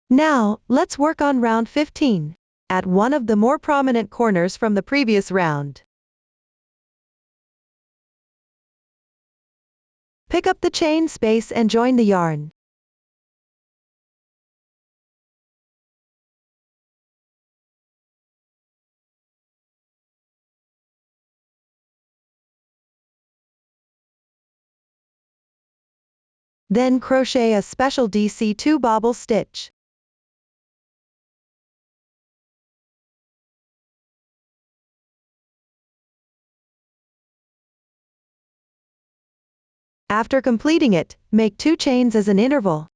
Now, let's work on round 15, at one of the more prominent corners from the previous round. Pick up the chain space and join the yarn. Then crochet a special DC2 bobble stitch. After completing it, make 2 chains as an interval.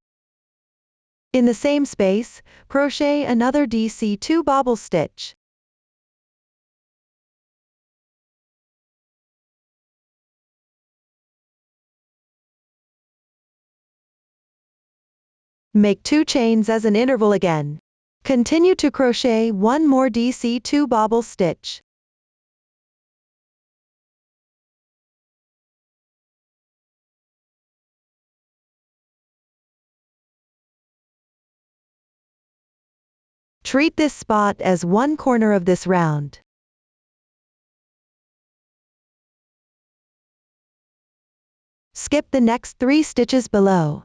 In the same space, crochet another DC2 bobble stitch. Make 2 chains as an interval again. Continue to crochet 1 more DC2 bobble stitch. Treat this spot as one corner of this round. Skip the next 3 stitches below.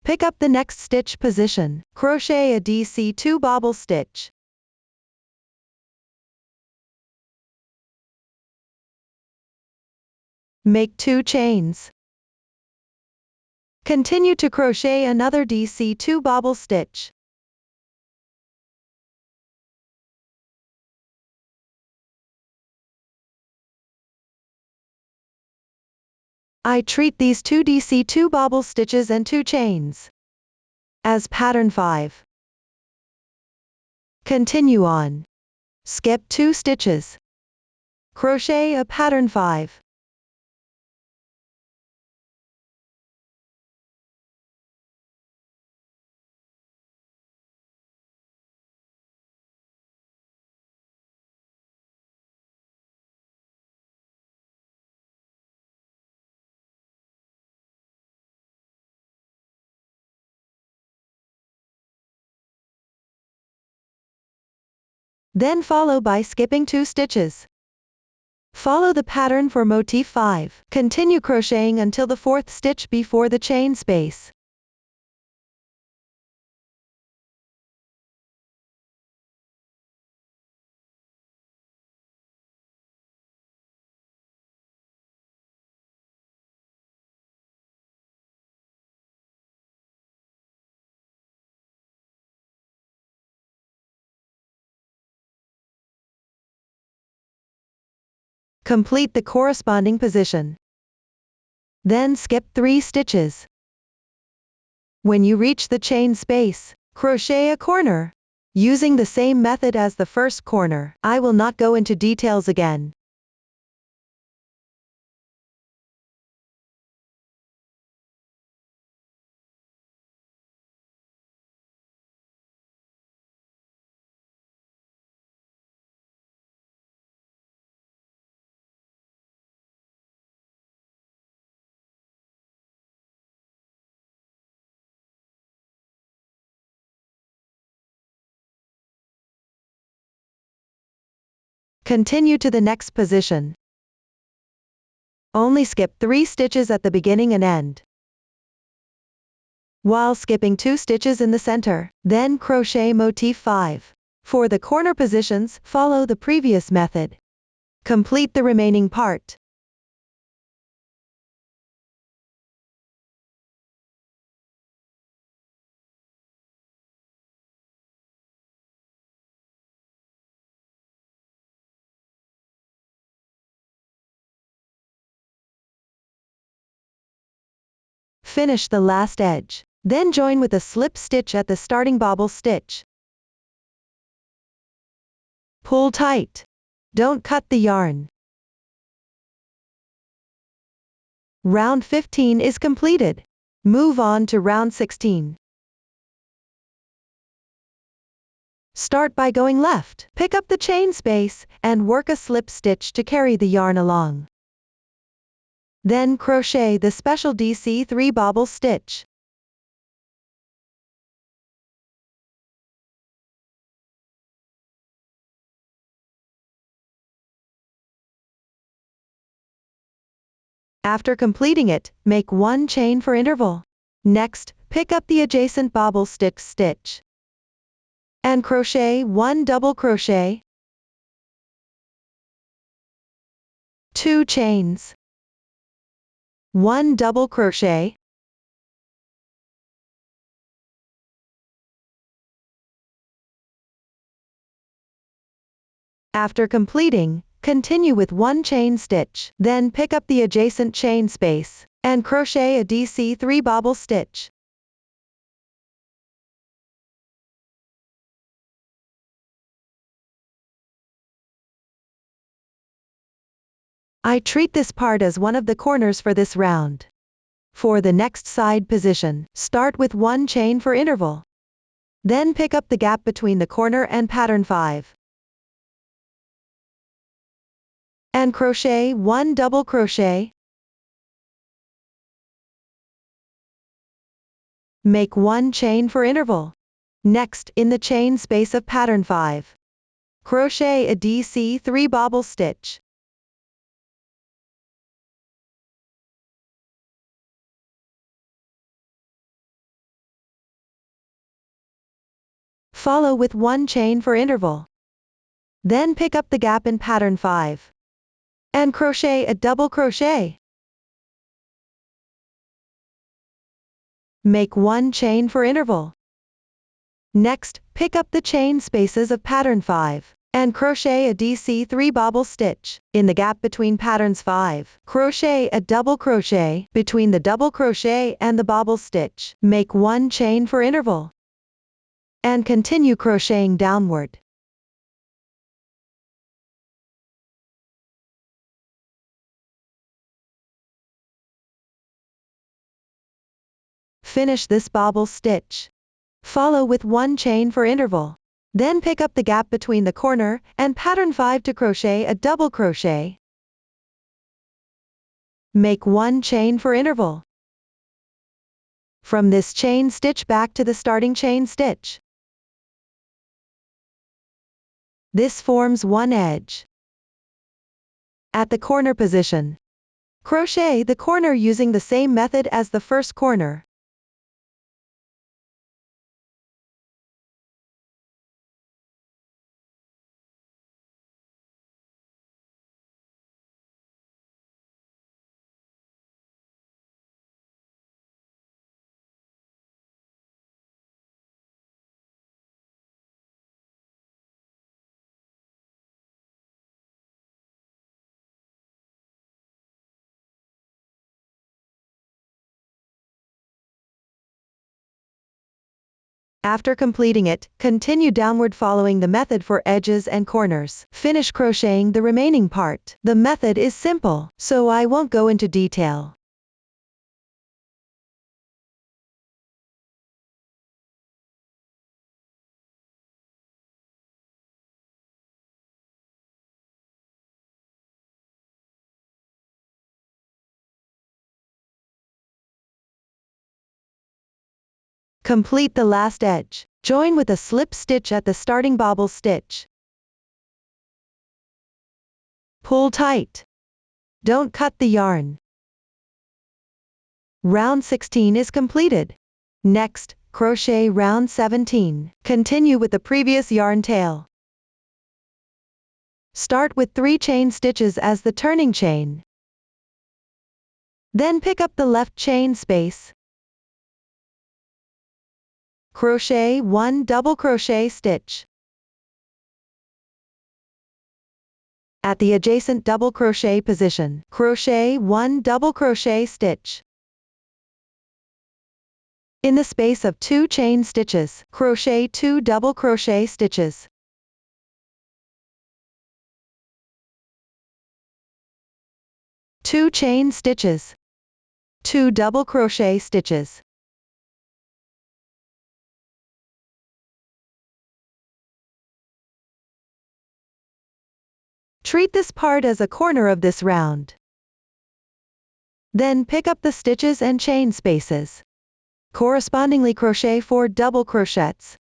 Pick up the next stitch position. Crochet a DC2 bobble stitch. Make 2 chains. Continue to crochet another DC2 bobble stitch. I treat these 2 DC2 bobble stitches and 2 chains as pattern 5. Continue on. Skip 2 stitches. Crochet a pattern 5. Then follow by skipping 2 stitches. Follow the pattern for motif 5. Continue crocheting until the 4th stitch before the chain space. Complete the corresponding position. Then skip 3 stitches. When you reach the chain space, crochet a corner. Using the same method as the first corner, I will not go into details again. Continue to the next position. Only skip 3 stitches at the beginning and end, while skipping 2 stitches in the center. Then crochet motif 5. For the corner positions, follow the previous method. Complete the remaining part. Finish the last edge. Then join with a slip stitch at the starting bobble stitch. Pull tight. Don't cut the yarn. Round 15 is completed. Move on to round 16. Start by going left. Pick up the chain space and work a slip stitch to carry the yarn along. Then crochet the special DC3 bobble stitch. After completing it, make 1 chain for interval. Next, pick up the adjacent bobble stitch and crochet 1 double crochet, 2 chains, 1 double crochet, after completing, continue with 1 chain stitch, then pick up the adjacent chain space and crochet a DC3 bobble stitch. I treat this part as one of the corners for this round. For the next side position, start with 1 chain for interval. Then pick up the gap between the corner and pattern 5. And crochet 1 double crochet. Make 1 chain for interval. Next, in the chain space of pattern 5, crochet a DC3 bobble stitch. Follow with 1 chain for interval. Then pick up the gap in pattern 5 and crochet a double crochet. Make 1 chain for interval. Next, pick up the chain spaces of pattern 5 and crochet a DC3 bobble stitch. In the gap between patterns 5, crochet a double crochet between the double crochet and the bobble stitch. Make 1 chain for interval and continue crocheting downward. Finish this bobble stitch. Follow with 1 chain for interval. Then pick up the gap between the corner and pattern 5 to crochet a double crochet. Make 1 chain for interval. From this chain stitch back to the starting chain stitch. This forms 1 edge. At the corner position, crochet the corner using the same method as the first corner. After completing it, continue downward following the method for edges and corners. Finish crocheting the remaining part. The method is simple, so I won't go into detail. Complete the last edge. Join with a slip stitch at the starting bobble stitch. Pull tight. Don't cut the yarn. Round 16 is completed. Next, crochet round 17. Continue with the previous yarn tail. Start with 3 chain stitches as the turning chain. Then pick up the left chain space. Crochet 1 double crochet stitch. At the adjacent double crochet position, crochet 1 double crochet stitch. In the space of 2 chain stitches, crochet 2 double crochet stitches. Two chain stitches, 2 double crochet stitches. Treat this part as a corner of this round. Then pick up the stitches and chain spaces. Correspondingly crochet 4 double crochets.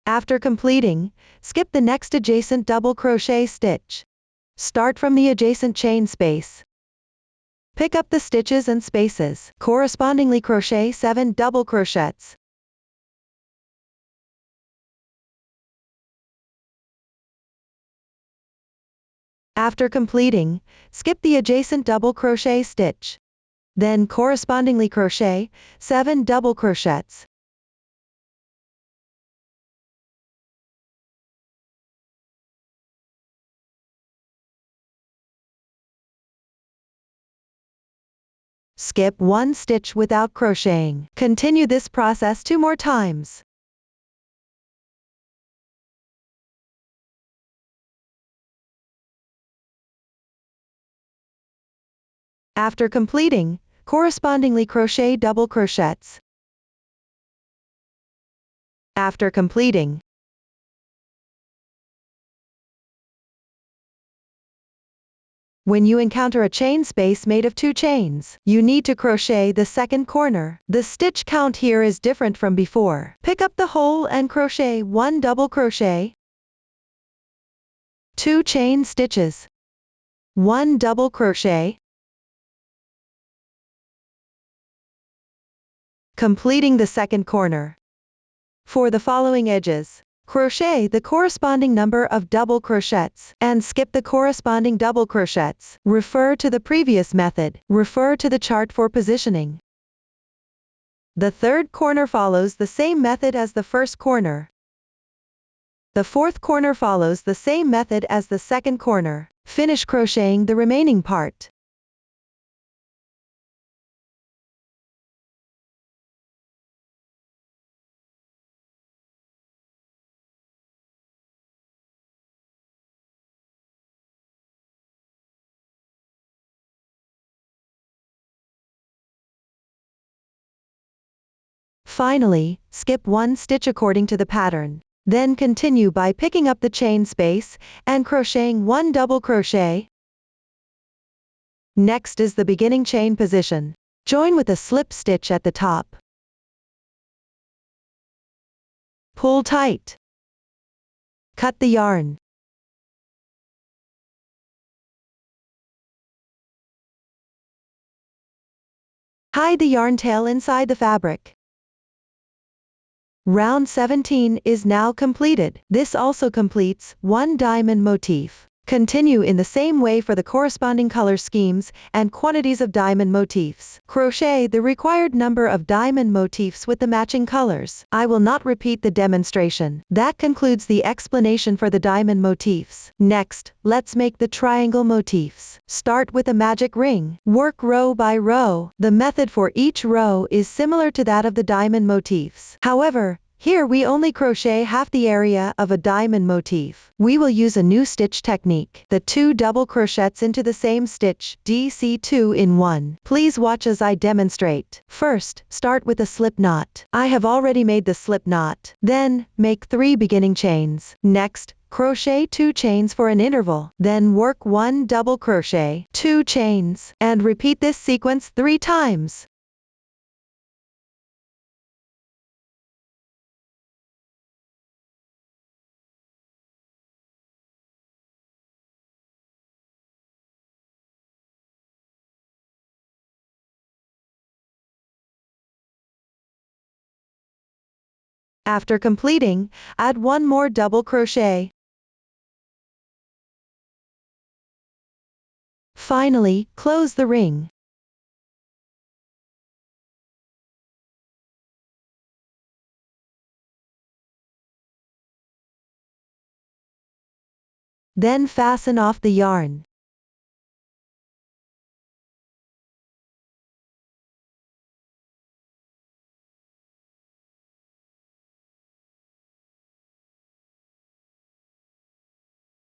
After completing, skip the next adjacent double crochet stitch. Start from the adjacent chain space. Pick up the stitches and spaces. Correspondingly crochet 7 double crochets. After completing, skip the adjacent double crochet stitch. Then correspondingly crochet 7 double crochets. Skip 1 stitch without crocheting. Continue this process 2 more times. After completing, correspondingly crochet double crochets. After completing, when you encounter a chain space made of 2 chains, you need to crochet the second corner. The stitch count here is different from before. Pick up the hole and crochet 1 double crochet, 2 chain stitches, 1 double crochet, completing the second corner. For the following edges, crochet the corresponding number of double crochets and skip the corresponding double crochets. Refer to the previous method. Refer to the chart for positioning. The third corner follows the same method as the first corner. The fourth corner follows the same method as the second corner. Finish crocheting the remaining part. Finally, skip 1 stitch according to the pattern. Then continue by picking up the chain space and crocheting 1 double crochet. Next is the beginning chain position. Join with a slip stitch at the top. Pull tight. Cut the yarn. Hide the yarn tail inside the fabric. Round 17 is now completed. This also completes 1 diamond motif. Continue in the same way for the corresponding color schemes and quantities of diamond motifs. Crochet the required number of diamond motifs with the matching colors. I will not repeat the demonstration. That concludes the explanation for the diamond motifs. Next, let's make the triangle motifs. Start with a magic ring. Work row by row. The method for each row is similar to that of the diamond motifs. However, here we only crochet half the area of a diamond motif. We will use a new stitch technique. The 2 double crochets into the same stitch, DC 2 in 1. Please watch as I demonstrate. First, start with a slip knot. I have already made the slip knot. Then, make 3 beginning chains. Next, crochet 2 chains for an interval. Then work 1 double crochet, 2 chains, and repeat this sequence 3 times. After completing, add 1 more double crochet. Finally, close the ring. Then fasten off the yarn.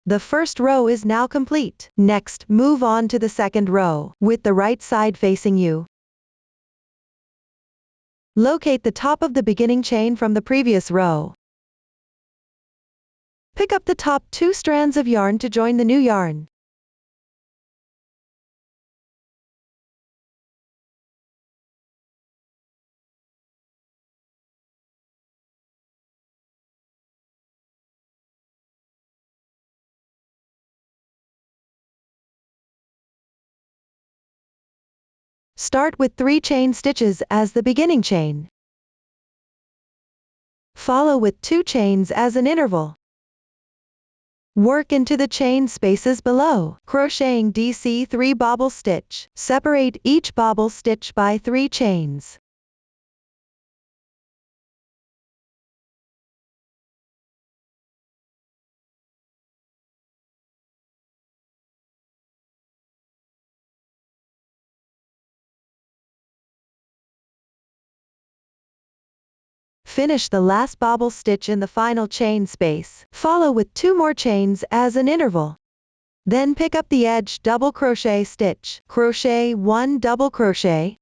The first row is now complete. Next, move on to the second row, with the right side facing you. Locate the top of the beginning chain from the previous row. Pick up the top 2 strands of yarn to join the new yarn. Start with 3 chain stitches as the beginning chain. Follow with 2 chains as an interval. Work into the chain spaces below, crocheting DC 3 bobble stitch. Separate each bobble stitch by 3 chains. Finish the last bobble stitch in the final chain space. Follow with 2 more chains as an interval. Then pick up the edge double crochet stitch. Crochet 1 double crochet.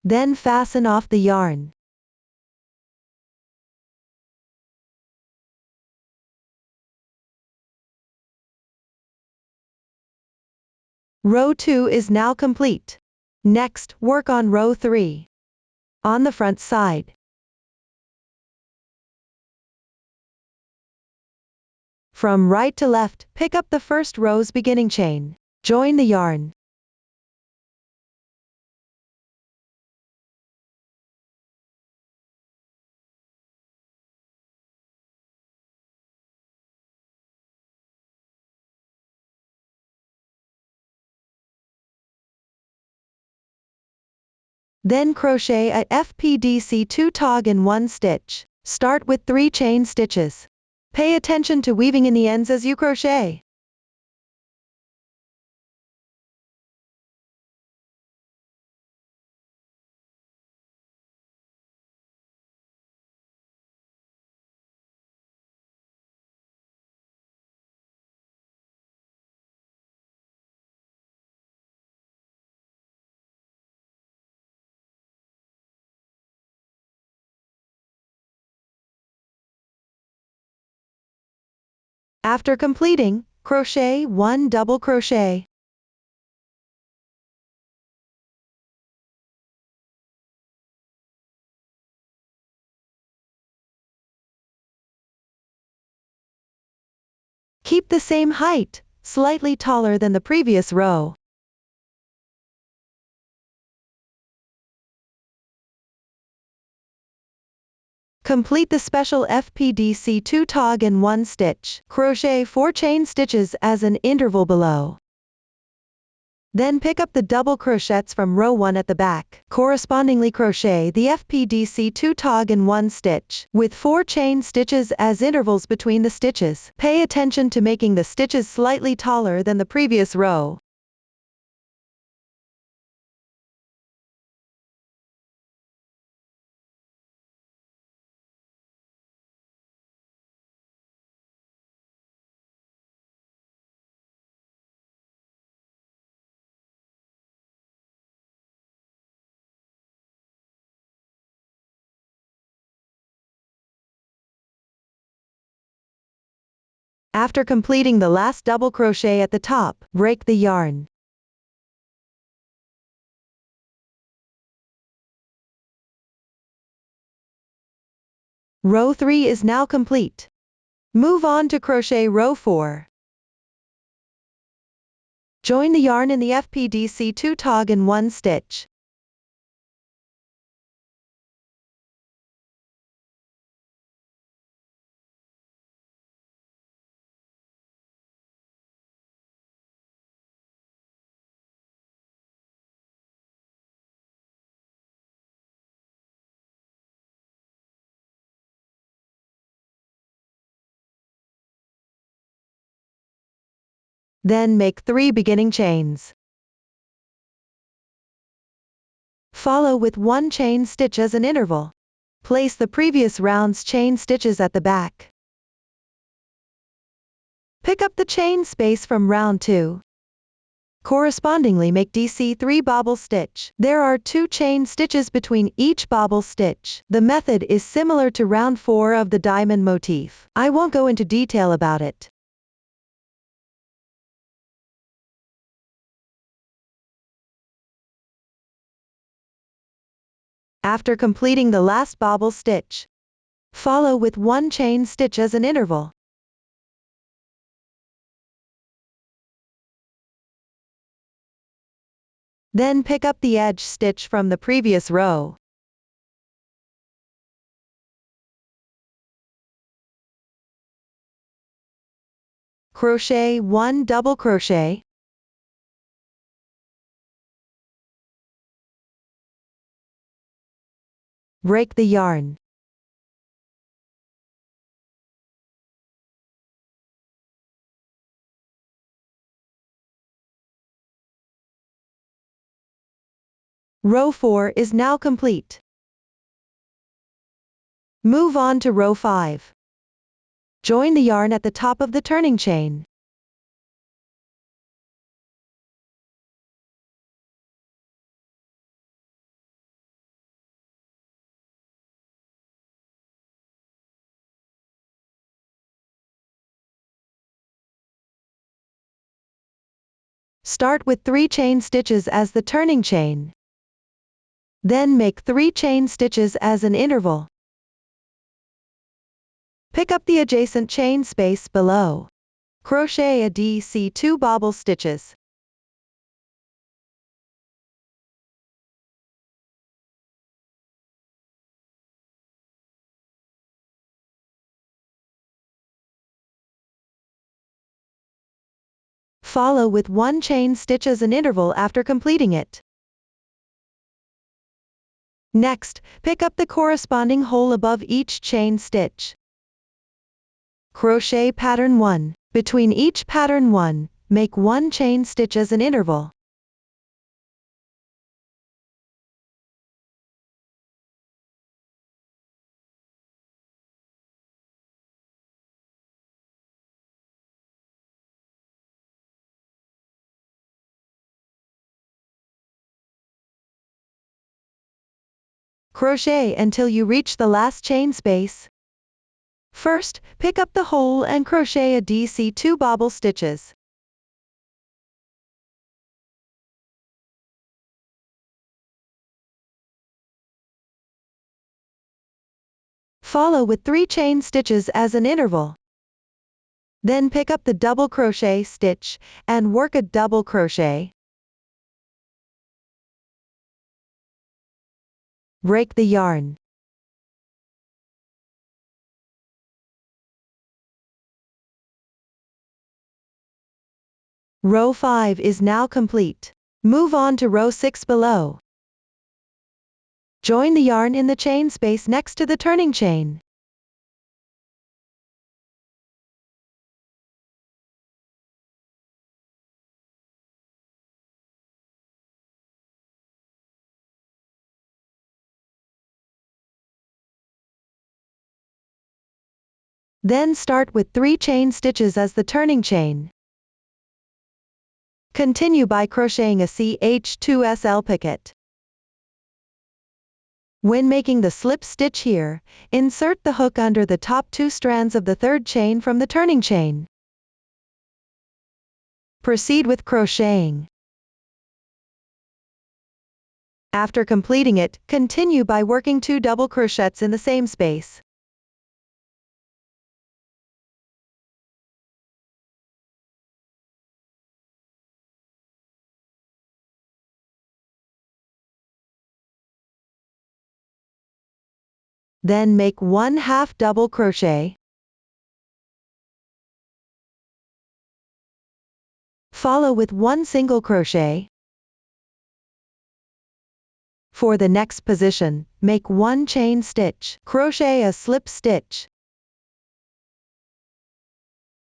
Then fasten off the yarn. Row 2 is now complete. Next, work on row 3. On the front side. From right to left, pick up the first row's beginning chain. Join the yarn. Then crochet a FPDC 2 tog in 1 stitch. Start with 3 chain stitches. Pay attention to weaving in the ends as you crochet. After completing, crochet 1 double crochet. Keep the same height, slightly taller than the previous row. Complete the special FPDC 2 tog in 1 stitch. Crochet 4 chain stitches as an interval below. Then pick up the double crochets from row 1 at the back. Correspondingly crochet the FPDC 2 tog in 1 stitch, with 4 chain stitches as intervals between the stitches. Pay attention to making the stitches slightly taller than the previous row. After completing the last double crochet at the top, break the yarn. Row 3 is now complete. Move on to crochet row 4. Join the yarn in the FPDC 2 tog in 1 stitch. Then make 3 beginning chains. Follow with 1 chain stitch as an interval. Place the previous round's chain stitches at the back. Pick up the chain space from round 2. Correspondingly make DC 3 bobble stitch. There are 2 chain stitches between each bobble stitch. The method is similar to round 4 of the diamond motif. I won't go into detail about it. After completing the last bobble stitch, follow with 1 chain stitch as an interval. Then pick up the edge stitch from the previous row. Crochet 1 double crochet. Break the yarn. Row 4 is now complete. Move on to row 5. Join the yarn at the top of the turning chain. Start with 3 chain stitches as the turning chain. Then make 3 chain stitches as an interval. Pick up the adjacent chain space below. Crochet a DC 2 bobble stitches. Follow with 1 chain stitch as an interval after completing it. Next, pick up the corresponding hole above each chain stitch. Crochet pattern 1. Between each pattern 1, make 1 chain stitch as an interval. Crochet until you reach the last chain space. First, pick up the hole and crochet a DC 2 bobble stitches. Follow with 3 chain stitches as an interval. Then pick up the double crochet stitch and work a double crochet. Break the yarn. Row 5 is now complete. Move on to row 6 below. Join the yarn in the chain space next to the turning chain. Then start with 3 chain stitches as the turning chain. Continue by crocheting a CH2SL picket. When making the slip stitch here, insert the hook under the top 2 strands of the third chain from the turning chain. Proceed with crocheting. After completing it, continue by working 2 double crochets in the same space. Then make 1 half double crochet. Follow with 1 single crochet. For the next position, make 1 chain stitch. Crochet a slip stitch.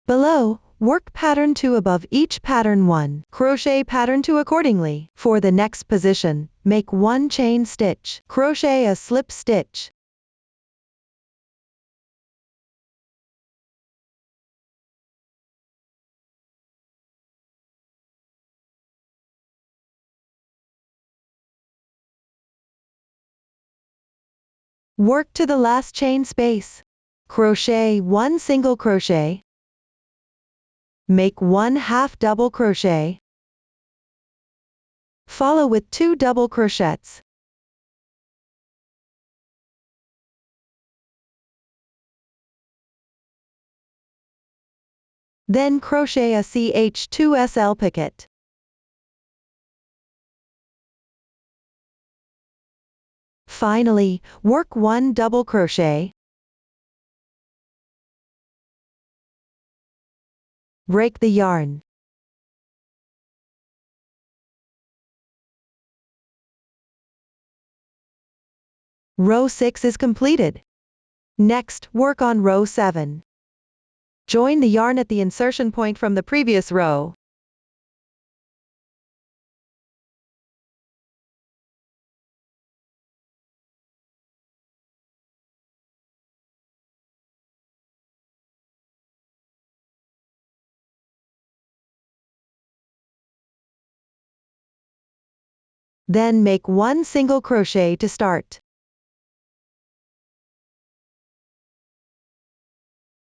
Below, work pattern 2 above each pattern 1. Crochet pattern 2 accordingly. For the next position, make 1 chain stitch. Crochet a slip stitch. Work to the last chain space. Crochet 1 single crochet. Make 1 half double crochet. Follow with 2 double crochets. Then crochet a CH2SL picket. Finally, work 1 double crochet. Break the yarn. Row 6 is completed. Next, work on row 7. Join the yarn at the insertion point from the previous row. Then make 1 single crochet to start.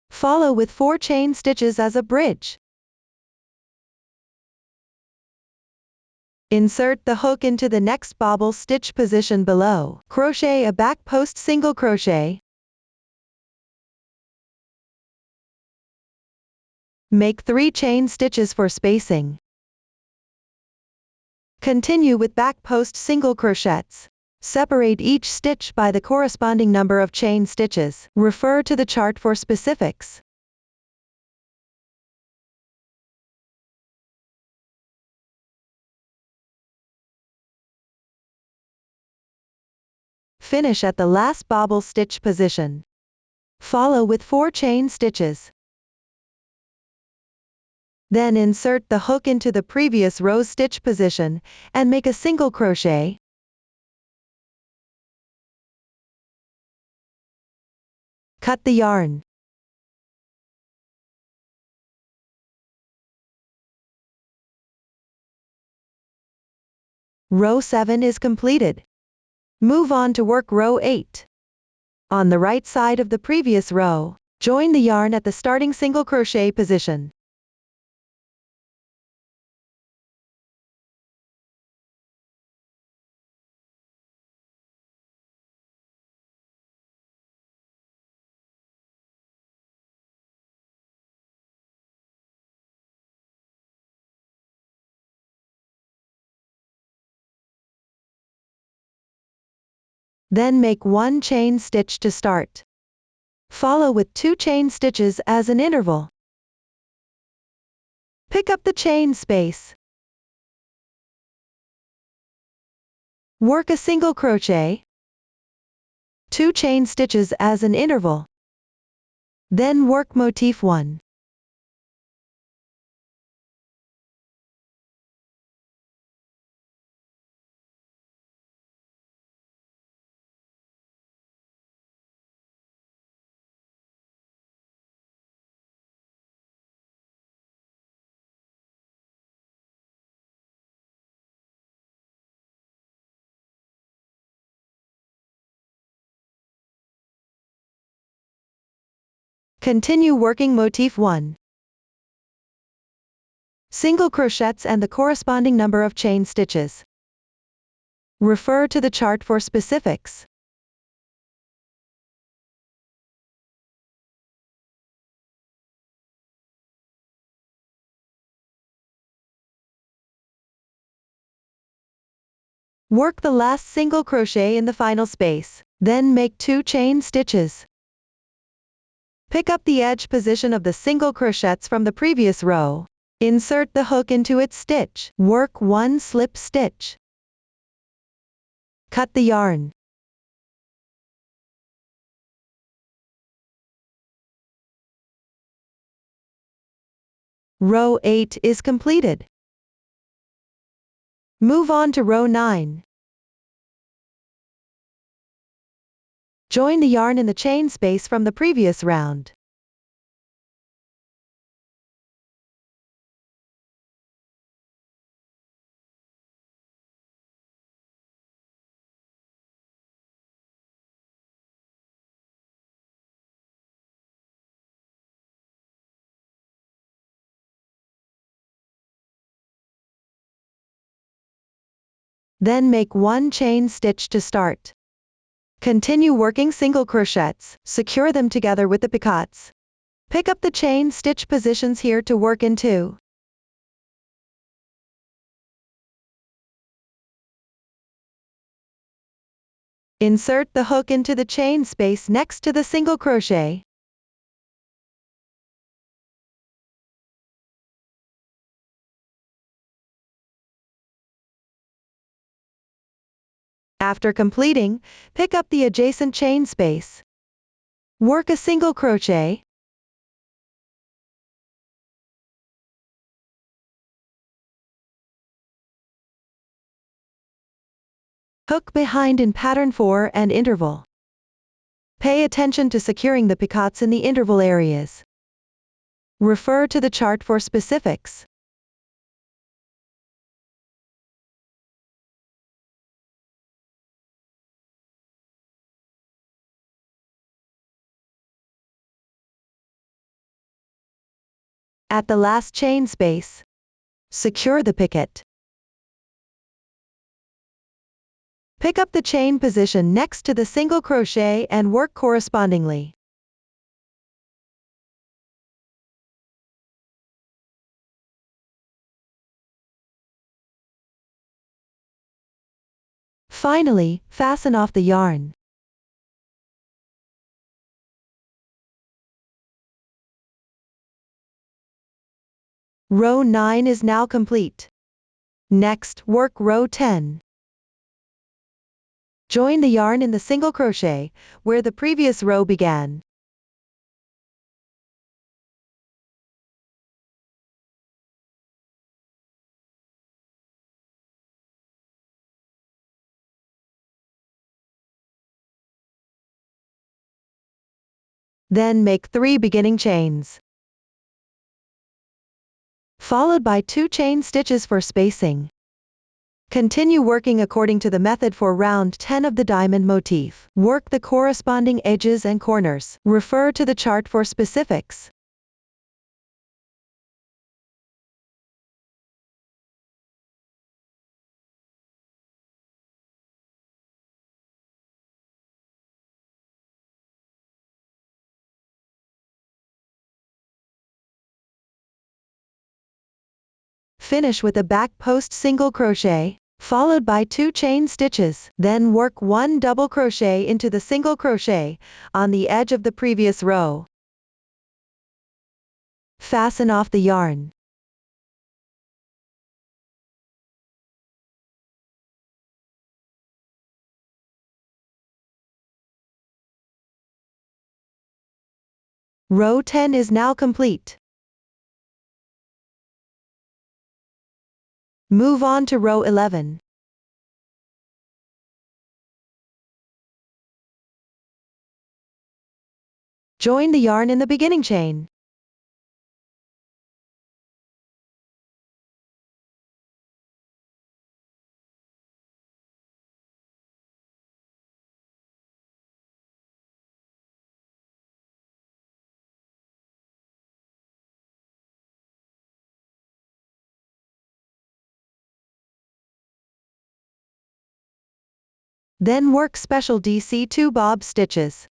Follow with 4 chain stitches as a bridge. Insert the hook into the next bobble stitch position below. Crochet a back post single crochet. Make 3 chain stitches for spacing. Continue with back post single crochets. Separate each stitch by the corresponding number of chain stitches. Refer to the chart for specifics. Finish at the last bobble stitch position. Follow with 4 chain stitches. Then insert the hook into the previous row's stitch position, and make a single crochet. Cut the yarn. Row 7 is completed. Move on to work row 8. On the right side of the previous row, join the yarn at the starting single crochet position. Then make 1 chain stitch to start. Follow with 2 chain stitches as an interval. Pick up the chain space. Work a single crochet, 2 chain stitches as an interval. Then work motif 1. Continue working motif 1. Single crochets and the corresponding number of chain stitches. Refer to the chart for specifics. Work the last single crochet in the final space, then make 2 chain stitches. Pick up the edge position of the single crochets from the previous row. Insert the hook into its stitch. Work 1 slip stitch. Cut the yarn. Row 8 is completed. Move on to row 9. Join the yarn in the chain space from the previous round. Then make 1 chain stitch to start. Continue working single crochets, secure them together with the picots. Pick up the chain stitch positions here to work in 2. Insert the hook into the chain space next to the single crochet. After completing, pick up the adjacent chain space. Work a single crochet. Hook behind in pattern 4 and interval. Pay attention to securing the picots in the interval areas. Refer to the chart for specifics. At the last chain space, secure the picot. Pick up the chain position next to the single crochet and work correspondingly. Finally, fasten off the yarn. Row 9 is now complete. Next, work row 10. Join the yarn in the single crochet, where the previous row began. Then make 3 beginning chains, followed by 2 chain stitches for spacing. Continue working according to the method for round 10 of the diamond motif. Work the corresponding edges and corners. Refer to the chart for specifics. Finish with a back post single crochet, followed by 2 chain stitches. Then work 1 double crochet into the single crochet on the edge of the previous row. Fasten off the yarn. Row 10 is now complete. Move on to row 11. Join the yarn in the beginning chain. Then work special DC2 bob stitches.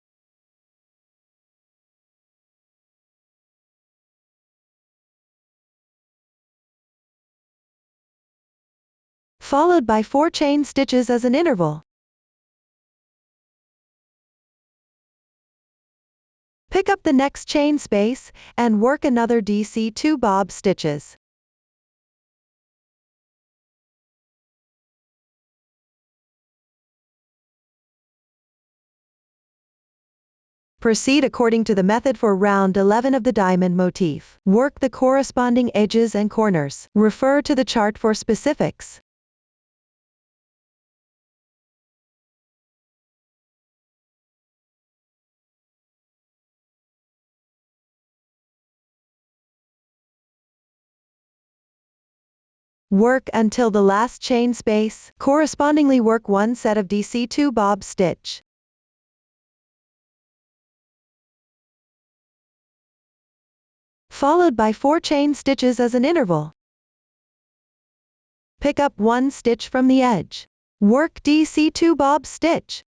Followed by 4 chain stitches as an interval. Pick up the next chain space and work another DC2 bob stitches. Proceed according to the method for round 11 of the diamond motif. Work the corresponding edges and corners. Refer to the chart for specifics. Work until the last chain space. Correspondingly work 1 set of DC2 bob stitch. Followed by 4 chain stitches as an interval. Pick up 1 stitch from the edge. Work DC2 bob stitch.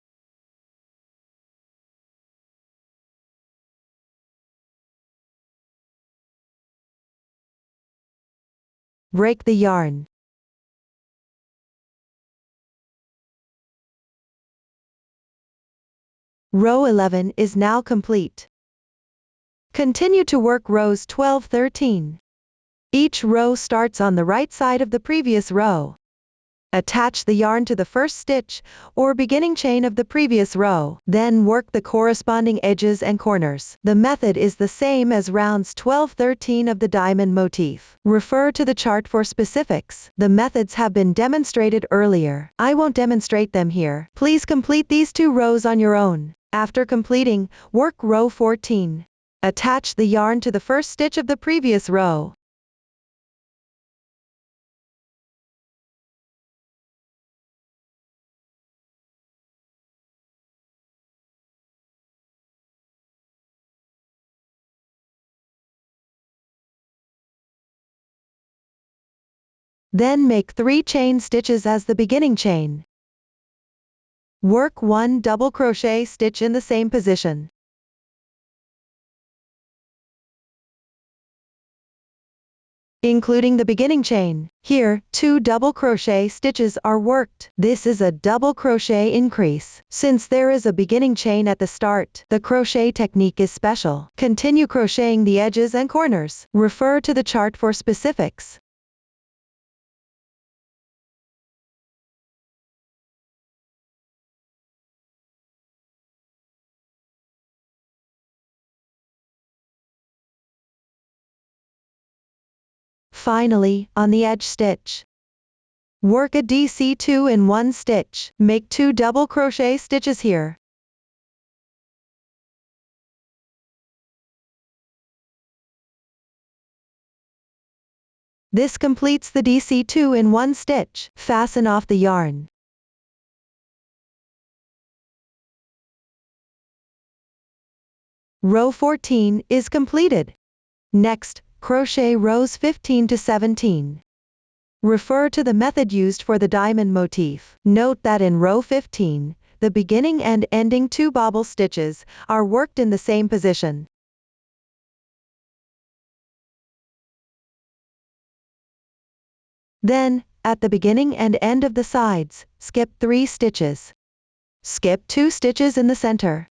Break the yarn. Row 11 is now complete. Continue to work rows 12-13. Each row starts on the right side of the previous row. Attach the yarn to the first stitch, or beginning chain of the previous row, then work the corresponding edges and corners. The method is the same as rounds 12-13 of the diamond motif. Refer to the chart for specifics. The methods have been demonstrated earlier. I won't demonstrate them here. Please complete these 2 rows on your own. After completing, work row 14. Attach the yarn to the first stitch of the previous row. Then make 3 chain stitches as the beginning chain. Work 1 double crochet stitch in the same position. Including the beginning chain. Here, 2 double crochet stitches are worked. This is a double crochet increase. Since there is a beginning chain at the start, the crochet technique is special. Continue crocheting the edges and corners. Refer to the chart for specifics. Finally, on the edge stitch, work a DC2 in 1 stitch. Make 2 double crochet stitches here. This completes the DC2 in 1 stitch. Fasten off the yarn. Row 14 is completed. Next, crochet rows 15 to 17. Refer to the method used for the diamond motif. Note that in row 15, the beginning and ending 2 bobble stitches are worked in the same position. Then, at the beginning and end of the sides, skip 3 stitches. Skip 2 stitches in the center.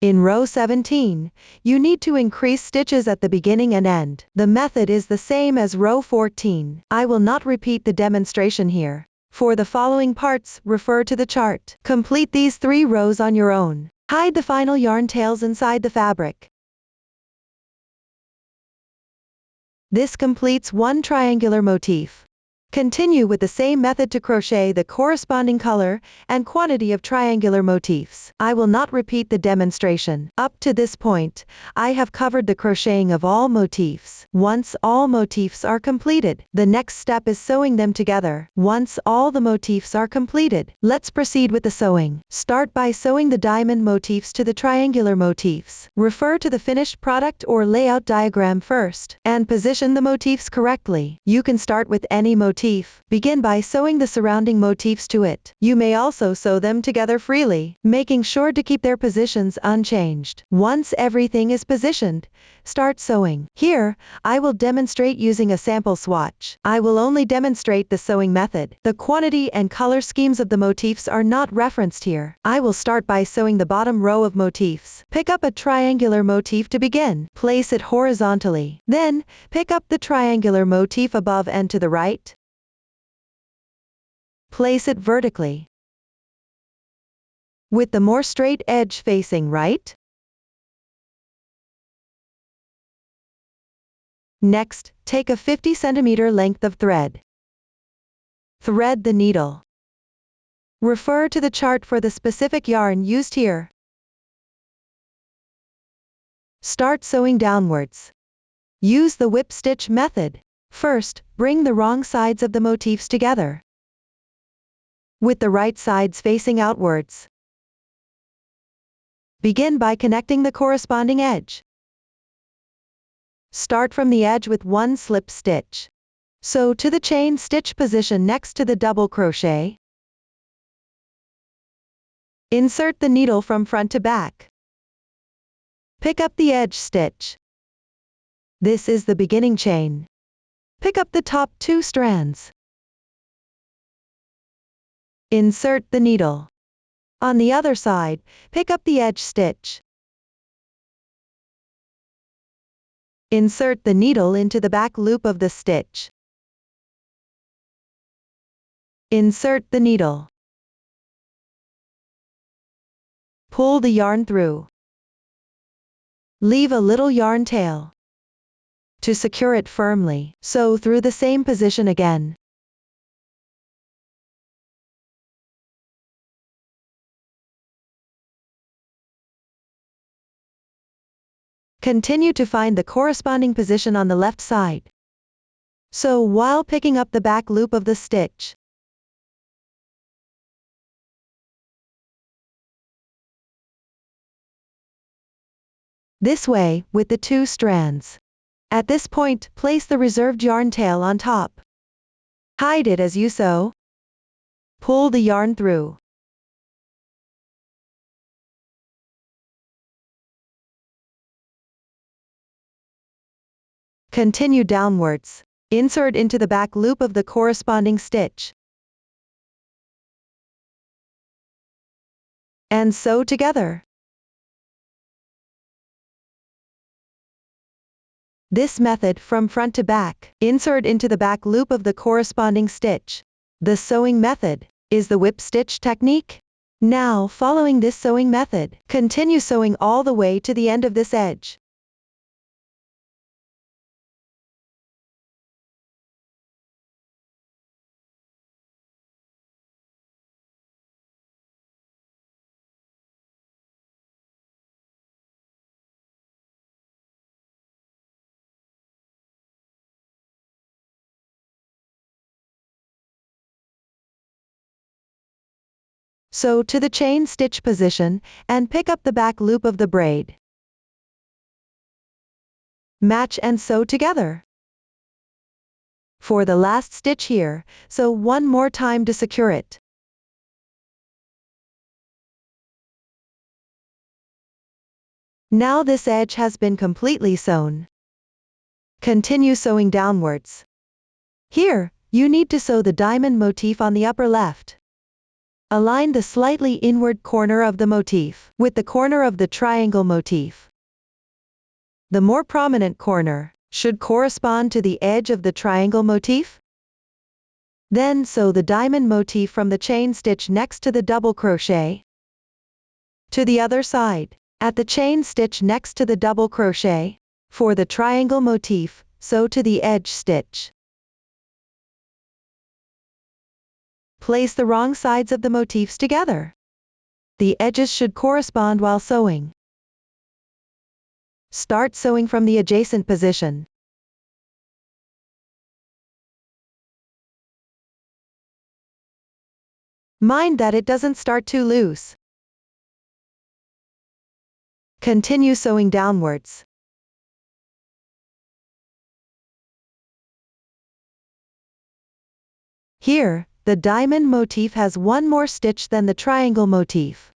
In row 17, you need to increase stitches at the beginning and end. The method is the same as row 14. I will not repeat the demonstration here. For the following parts, refer to the chart. Complete these 3 rows on your own. Hide the final yarn tails inside the fabric. This completes 1 triangular motif. Continue with the same method to crochet the corresponding color and quantity of triangular motifs. I will not repeat the demonstration. Up to this point, I have covered the crocheting of all motifs. Once all motifs are completed, the next step is sewing them together. Once all the motifs are completed, let's proceed with the sewing. Start by sewing the diamond motifs to the triangular motifs. Refer to the finished product or layout diagram first, and position the motifs correctly. You can start with any motif. Begin by sewing the surrounding motifs to it. You may also sew them together freely, making sure to keep their positions unchanged. Once everything is positioned, start sewing. Here, I will demonstrate using a sample swatch. I will only demonstrate the sewing method. The quantity and color schemes of the motifs are not referenced here. I will start by sewing the bottom row of motifs. Pick up a triangular motif to begin. Place it horizontally. Then, pick up the triangular motif above and to the right. Place it vertically, with the more straight edge facing right. Next, take a 50 cm length of thread. Thread the needle. Refer to the chart for the specific yarn used here. Start sewing downwards. Use the whip stitch method. First, bring the wrong sides of the motifs together, with the right sides facing outwards. Begin by connecting the corresponding edge. Start from the edge with 1 slip stitch. Sew to the chain stitch position next to the double crochet. Insert the needle from front to back. Pick up the edge stitch. This is the beginning chain. Pick up the top 2 strands. Insert the needle. On the other side, pick up the edge stitch. Insert the needle into the back loop of the stitch. Insert the needle. Pull the yarn through. Leave a little yarn tail. To secure it firmly, sew through the same position again. Continue to find the corresponding position on the left side. Sew while picking up the back loop of the stitch. This way, with the two strands. At this point, place the reserved yarn tail on top. Hide it as you sew. Pull the yarn through. Continue downwards. Insert into the back loop of the corresponding stitch. And sew together. This method from front to back. Insert into the back loop of the corresponding stitch. The sewing method is the whip stitch technique. Now, following this sewing method, continue sewing all the way to the end of this edge. Sew to the chain stitch position, and pick up the back loop of the braid. Match and sew together. For the last stitch here, sew one more time to secure it. Now this edge has been completely sewn. Continue sewing downwards. Here, you need to sew the diamond motif on the upper left. Align the slightly inward corner of the motif with the corner of the triangle motif. The more prominent corner should correspond to the edge of the triangle motif. Then sew the diamond motif from the chain stitch next to the double crochet. To the other side, at the chain stitch next to the double crochet. For the triangle motif, sew to the edge stitch. Place the wrong sides of the motifs together. The edges should correspond while sewing. Start sewing from the adjacent position. Mind that it doesn't start too loose. Continue sewing downwards. Here, the diamond motif has one more stitch than the triangle motif.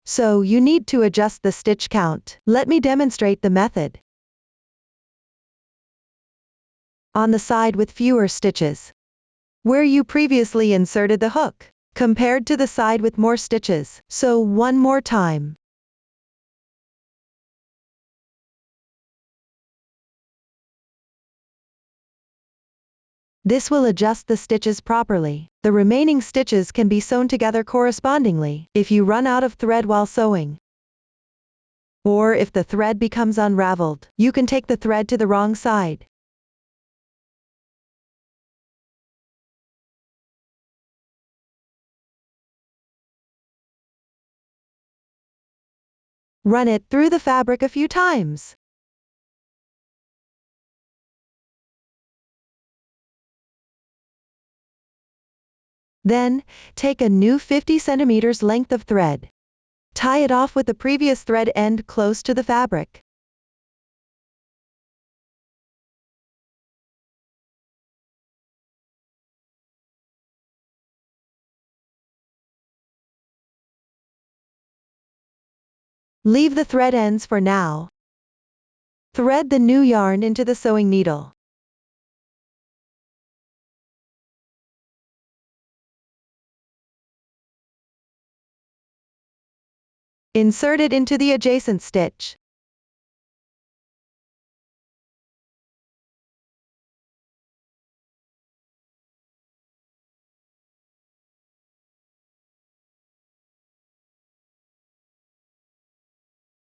So you need to adjust the stitch count. Let me demonstrate the method. On the side with fewer stitches, where you previously inserted the hook, compared to the side with more stitches, sew one more time. This will adjust the stitches properly. The remaining stitches can be sewn together correspondingly if you run out of thread while sewing. Or if the thread becomes unraveled, you can take the thread to the wrong side. Run it through the fabric a few times. Then, take a new 50 centimeters length of thread. Tie it off with the previous thread end close to the fabric. Leave the thread ends for now. Thread the new yarn into the sewing needle. Insert it into the adjacent stitch.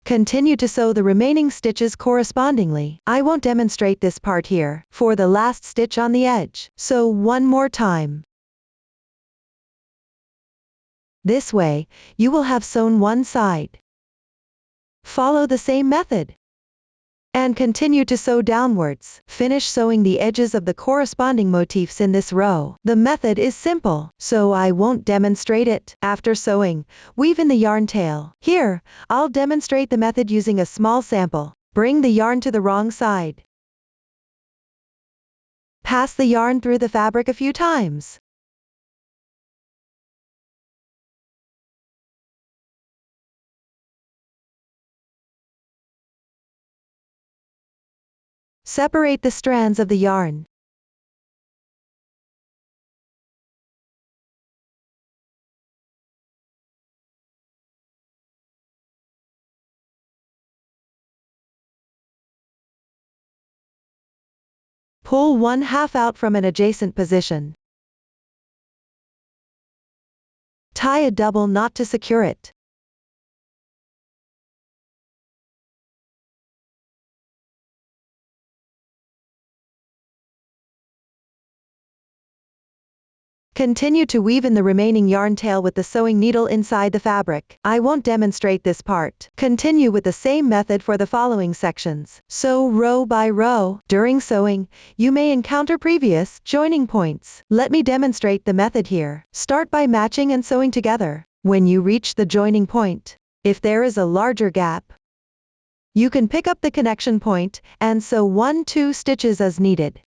Continue to sew the remaining stitches correspondingly. I won't demonstrate this part here. For the last stitch on the edge, sew one more time. This way, you will have sewn one side. Follow the same method. And continue to sew downwards. Finish sewing the edges of the corresponding motifs in this row. The method is simple, so I won't demonstrate it. After sewing, weave in the yarn tail. Here, I'll demonstrate the method using a small sample. Bring the yarn to the wrong side. Pass the yarn through the fabric a few times. Separate the strands of the yarn. Pull one half out from an adjacent position. Tie a double knot to secure it. Continue to weave in the remaining yarn tail with the sewing needle inside the fabric. I won't demonstrate this part. Continue with the same method for the following sections. Sew row by row. During sewing, you may encounter previous joining points. Let me demonstrate the method here. Start by matching and sewing together. When you reach the joining point, if there is a larger gap, you can pick up the connection point and sew 1-2 stitches as needed.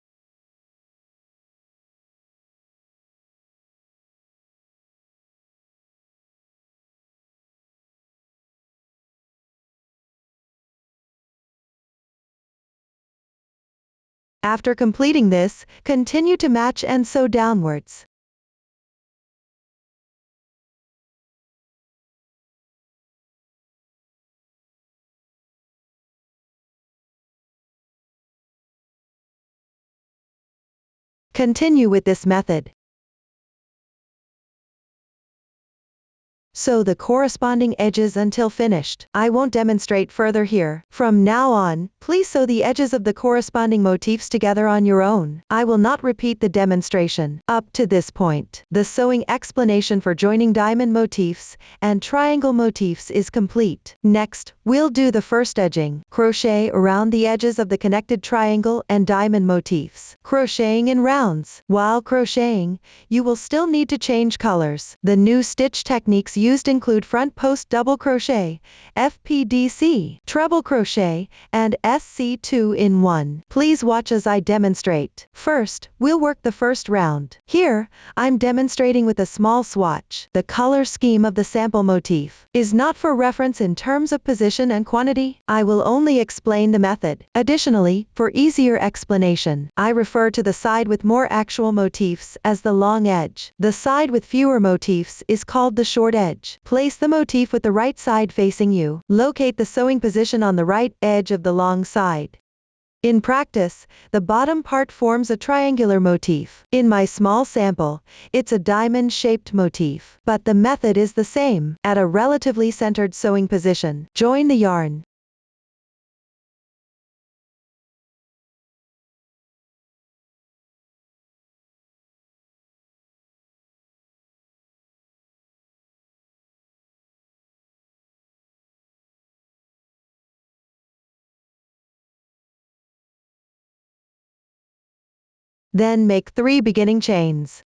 After completing this, continue to match and sew downwards. Continue with this method. Sew the corresponding edges until finished. I won't demonstrate further here. From now on, please sew the edges of the corresponding motifs together on your own. I will not repeat the demonstration. Up to this point, the sewing explanation for joining diamond motifs and triangle motifs is complete. Next, we'll do the first edging. Crochet around the edges of the connected triangle and diamond motifs. Crocheting in rounds. While crocheting, you will still need to change colors. The new stitch techniques used include front post double crochet, FPDC, treble crochet, and SC2 in 1. Please watch as I demonstrate. First, we'll work the first round. Here, I'm demonstrating with a small swatch. The color scheme of the sample motif is not for reference in terms of position and quantity. I will only explain the method. Additionally, for easier explanation, I refer to the side with more actual motifs as the long edge. The side with fewer motifs is called the short edge. Place the motif with the right side facing you. Locate the sewing position on the right edge of the long side. In practice, the bottom part forms a triangular motif. In my small sample, it's a diamond-shaped motif. But the method is the same. At a relatively centered sewing position, join the yarn. Then make 3 beginning chains.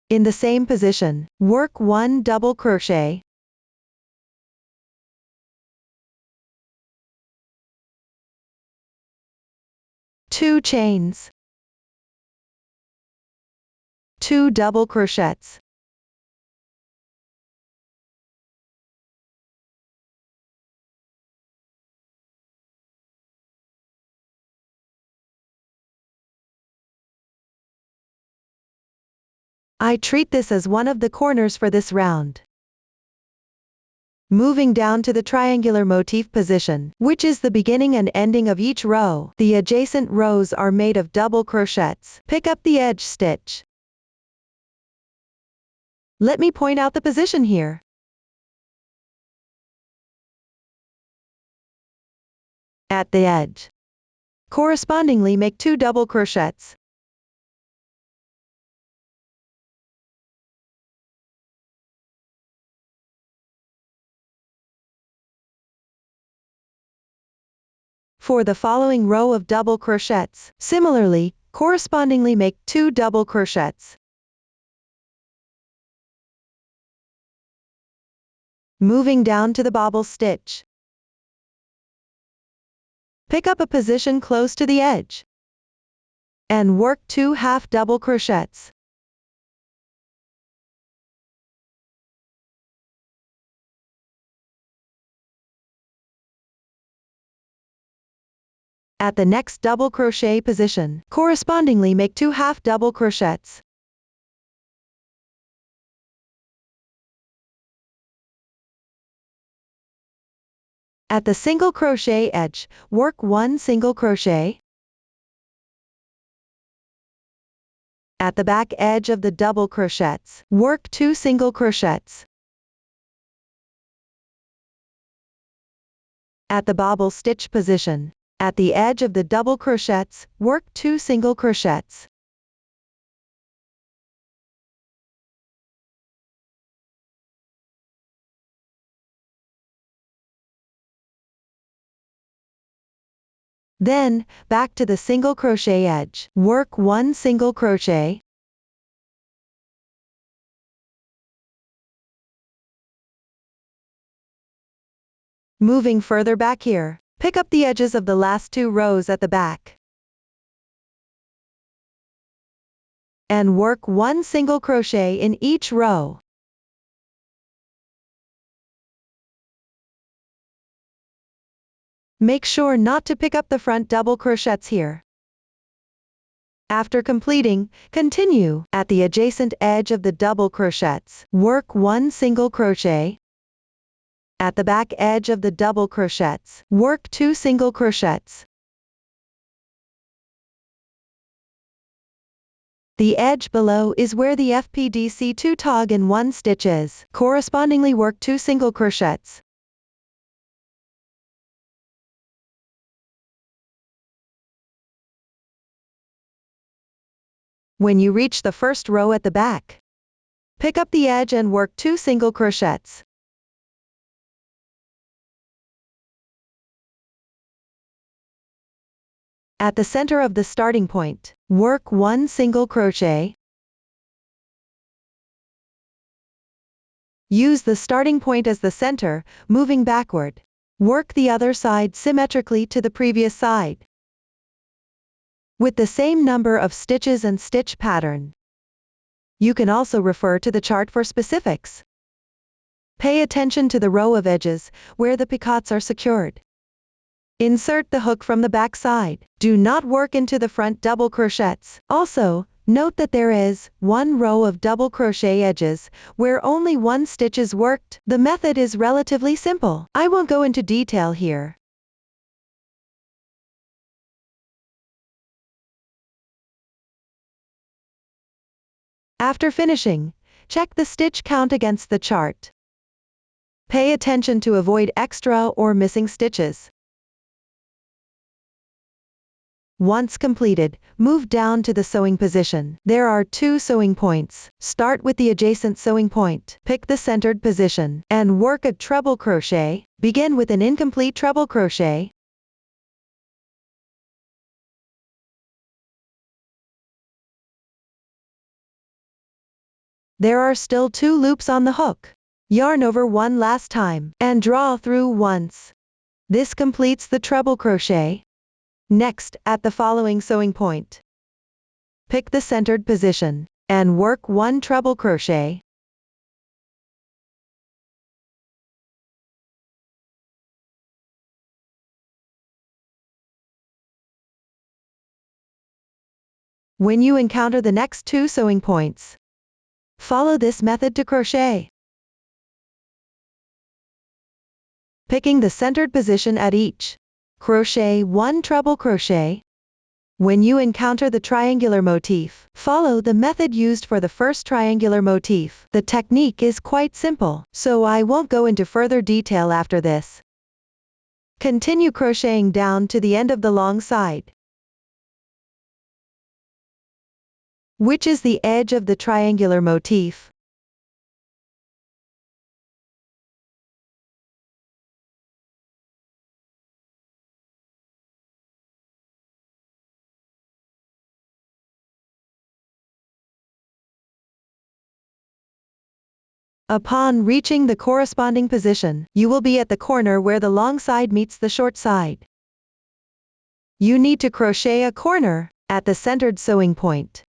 In the same position, work 1 double crochet, 2 chains, 2 double crochets, I treat this as one of the corners for this round. Moving down to the triangular motif position, which is the beginning and ending of each row. The adjacent rows are made of double crochets. Pick up the edge stitch. Let me point out the position here. At the edge. Correspondingly, make 2 double crochets. For the following row of double crochets, similarly, correspondingly make 2 double crochets. Moving down to the bobble stitch. Pick up a position close to the edge and work 2 half double crochets. At the next double crochet position, correspondingly make 2 half double crochets. At the single crochet edge, work 1 single crochet. At the back edge of the double crochets, work 2 single crochets. At the bobble stitch position, at the edge of the double crochets, work 2 single crochets. Then, back to the single crochet edge, work 1 single crochet. Moving further back here, pick up the edges of the last 2 rows at the back. And work 1 single crochet in each row. Make sure not to pick up the front double crochets here. After completing, continue. At the adjacent edge of the double crochets, work 1 single crochet. At the back edge of the double crochets, work 2 single crochets. The edge below is where the FPDC 2 tog in 1 stitch is. Correspondingly, work 2 single crochets. When you reach the first row at the back, pick up the edge and work 2 single crochets. At the center of the starting point, work 1 single crochet. Use the starting point as the center, moving backward. Work the other side symmetrically to the previous side, with the same number of stitches and stitch pattern. You can also refer to the chart for specifics. Pay attention to the row of edges where the picots are secured. Insert the hook from the back side. Do not work into the front double crochets. Also, note that there is 1 row of double crochet edges where only 1 stitch is worked. The method is relatively simple. I won't go into detail here. After finishing, check the stitch count against the chart. Pay attention to avoid extra or missing stitches. Once completed, move down to the sewing position. There are 2 sewing points. Start with the adjacent sewing point. Pick the centered position and work a treble crochet. Begin with an incomplete treble crochet. There are still 2 loops on the hook. Yarn over 1 last time and draw through once. This completes the treble crochet. Next, at the following sewing point, pick the centered position and work 1 treble crochet. When you encounter the next 2 sewing points, follow this method to crochet. picking the centered position at each. Crochet 1 treble crochet. When you encounter the triangular motif, follow the method used for the first triangular motif. The technique is quite simple, so I won't go into further detail after this. Continue crocheting down to the end of the long side, which is the edge of the triangular motif. Upon reaching the corresponding position, you will be at the corner where the long side meets the short side. You need to crochet a corner at the centered sewing point.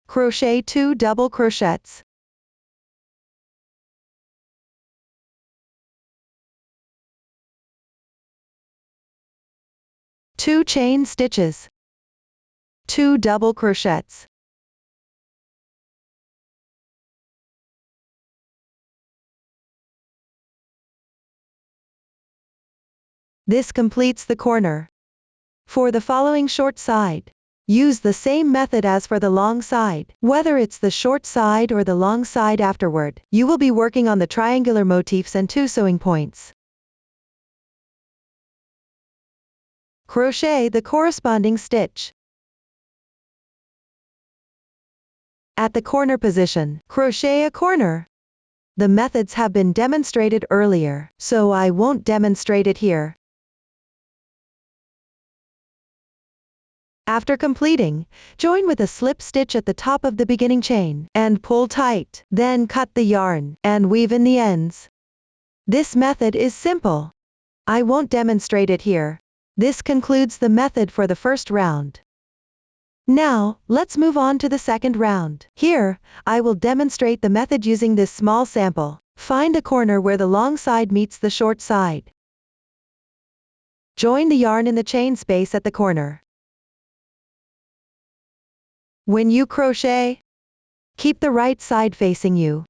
Crochet 2 double crochets. Two chain stitches. 2 double crochets. This completes the corner. For the following short side, use the same method as for the long side. Whether it's the short side or the long side afterward, you will be working on the triangular motifs and 2 sewing points. Crochet the corresponding stitch. At the corner position, crochet a corner. The methods have been demonstrated earlier, so I won't demonstrate it here. After completing, join with a slip stitch at the top of the beginning chain, and pull tight. Then cut the yarn, and weave in the ends. This method is simple. I won't demonstrate it here. This concludes the method for the first round. Now, let's move on to the second round. Here, I will demonstrate the method using this small sample. Find a corner where the long side meets the short side. Join the yarn in the chain space at the corner. When you crochet, keep the right side facing you.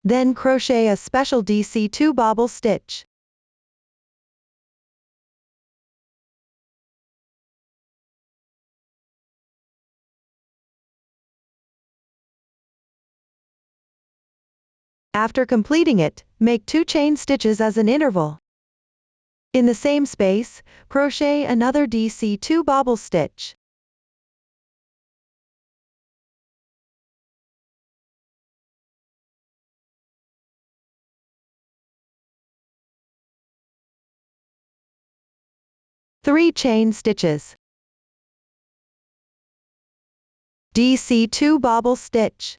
Then crochet a special DC2 bobble stitch. After completing it, make 2 chain stitches as an interval. In the same space, crochet another DC2 bobble stitch. Three chain stitches. DC2 bobble stitch.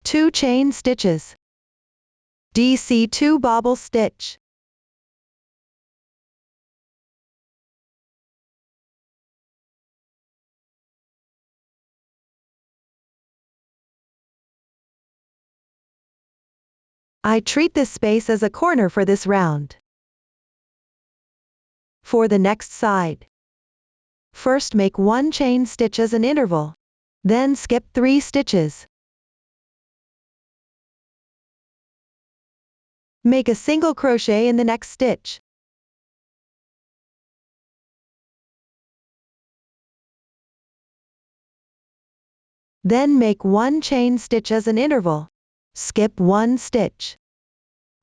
Two chain stitches. DC2 bobble stitch. I treat this space as a corner for this round. For the next side, first make 1 chain stitch as an interval. Then skip 3 stitches. Make a single crochet in the next stitch. Then make 1 chain stitch as an interval. Skip 1 stitch.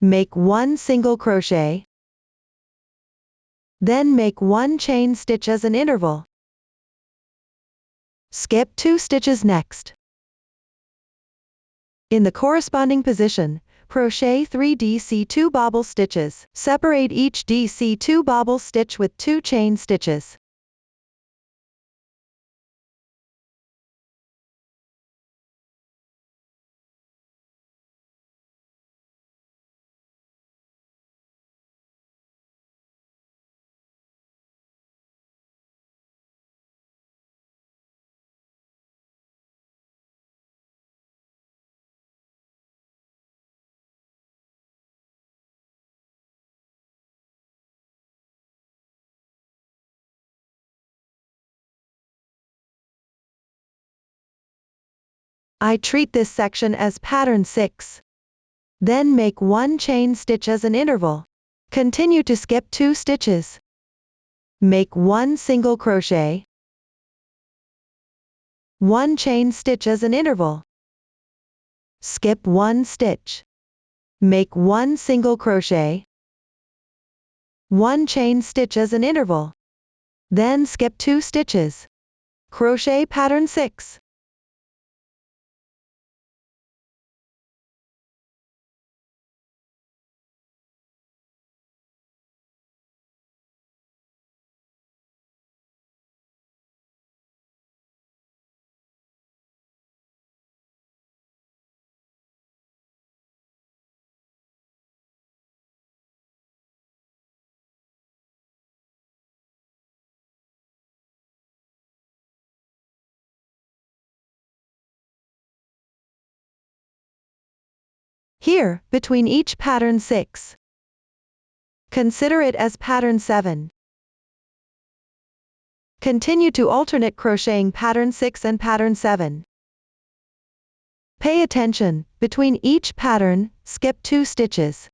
Make 1 single crochet. Then make 1 chain stitch as an interval. Skip 2 stitches next. In the corresponding position, crochet 3 DC2 bobble stitches. Separate each DC2 bobble stitch with 2 chain stitches. I treat this section as pattern 6. Then make 1 chain stitch as an interval. Continue to skip 2 stitches. Make 1 single crochet. 1 chain stitch as an interval. Skip 1 stitch. Make 1 single crochet. 1 chain stitch as an interval. Then skip 2 stitches. Crochet pattern 6. Here, between each pattern 6. Consider it as pattern 7. Continue to alternate crocheting pattern 6 and pattern 7. Pay attention, between each pattern, skip 2 stitches.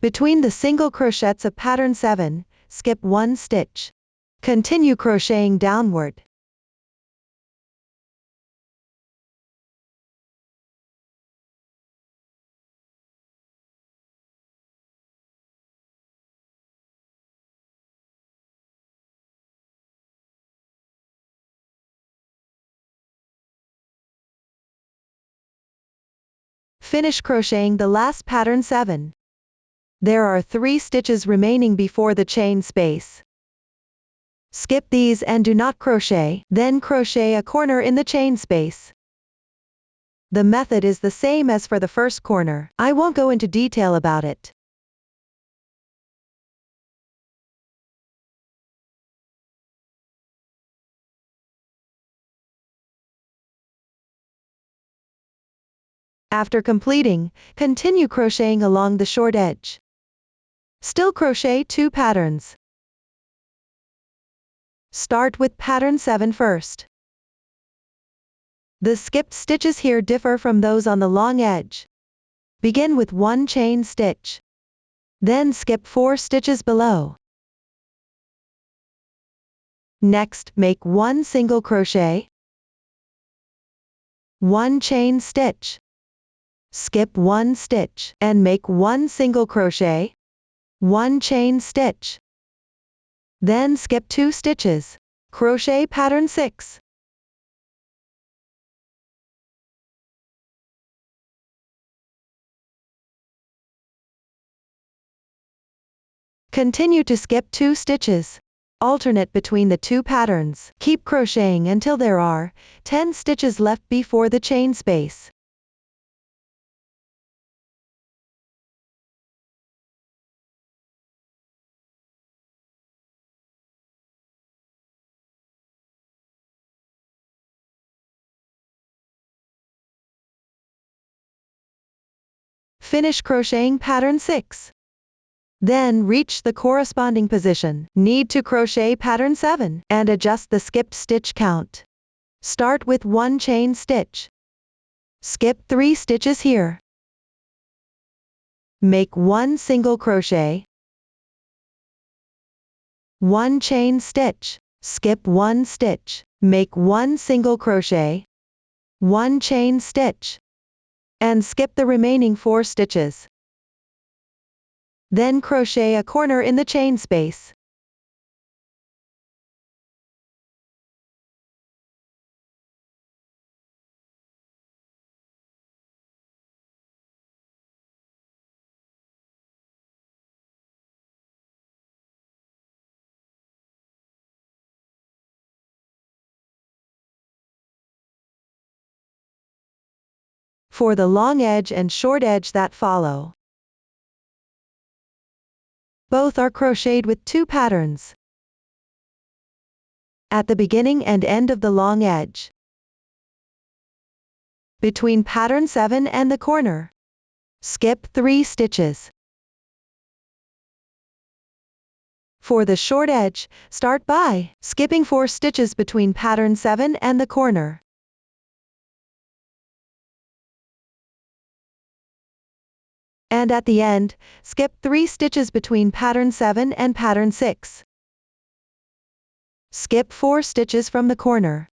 Between the single crochets of pattern 7, skip 1 stitch. Continue crocheting downward. Finish crocheting the last pattern 7. There are 3 stitches remaining before the chain space. Skip these and do not crochet, then crochet a corner in the chain space. The method is the same as for the first corner. I won't go into detail about it. After completing, continue crocheting along the short edge. Still crochet 2 patterns. Start with pattern 7 first. The skipped stitches here differ from those on the long edge. Begin with 1 chain stitch. Then skip 4 stitches below. Next, make 1 single crochet. 1 chain stitch. Skip 1 stitch, and make 1 single crochet. 1 chain stitch. Then skip 2 stitches. Crochet pattern 6. Continue to skip 2 stitches. Alternate between the 2 patterns. Keep crocheting until there are 10 stitches left before the chain space. Finish crocheting pattern 6. Then reach the corresponding position. Need to crochet pattern 7 and adjust the skipped stitch count. Start with 1 chain stitch. Skip 3 stitches here. Make 1 single crochet. 1 chain stitch. Skip 1 stitch. Make 1 single crochet. 1 chain stitch. And skip the remaining 4 stitches. Then crochet a corner in the chain space. For the long edge and short edge that follow, both are crocheted with 2 patterns. At the beginning and end of the long edge. Between pattern 7 and the corner. Skip 3 stitches. For the short edge, start by skipping 4 stitches between pattern 7 and the corner. And at the end, skip 3 stitches between pattern 7 and pattern 6. Skip 4 stitches from the corner.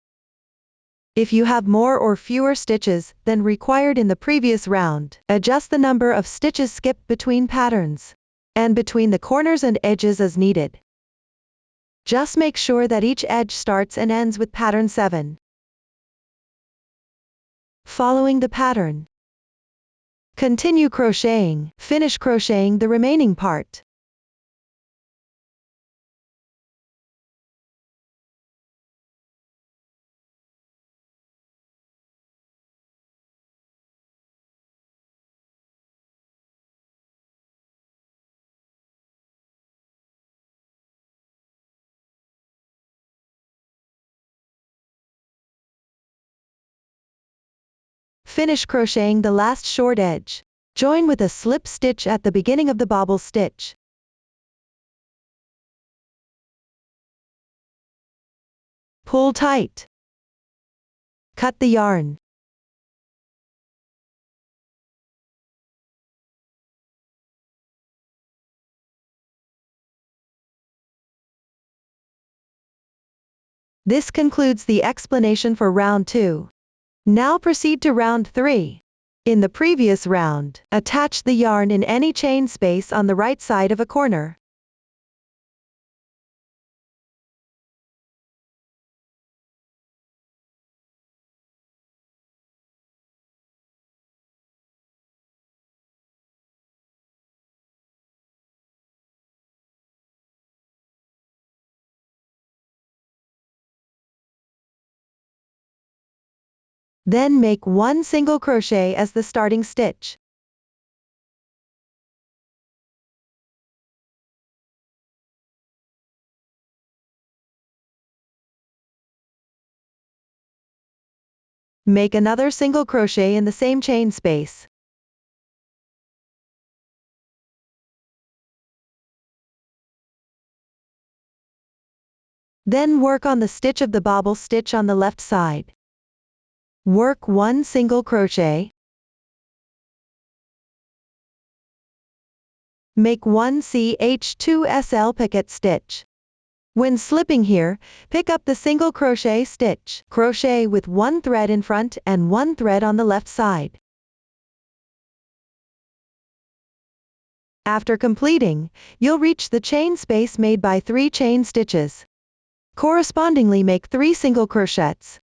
If you have more or fewer stitches than required in the previous round, adjust the number of stitches skipped between patterns and between the corners and edges as needed. Just make sure that each edge starts and ends with pattern 7. Following the pattern. Continue crocheting, finish crocheting the remaining part. Finish crocheting the last short edge. Join with a slip stitch at the beginning of the bobble stitch. Pull tight. Cut the yarn. This concludes the explanation for round 2. Now proceed to round 3. In the previous round, attach the yarn in any chain space on the right side of a corner. Then make 1 single crochet as the starting stitch. Make another single crochet in the same chain space. Then work on the stitch of the bobble stitch on the left side. Work 1 single crochet. Make 1 CH2SL picket stitch. When slipping here, pick up the single crochet stitch. Crochet with 1 thread in front and 1 thread on the left side. After completing, you'll reach the chain space made by 3 chain stitches. Correspondingly, make 3 single crochets.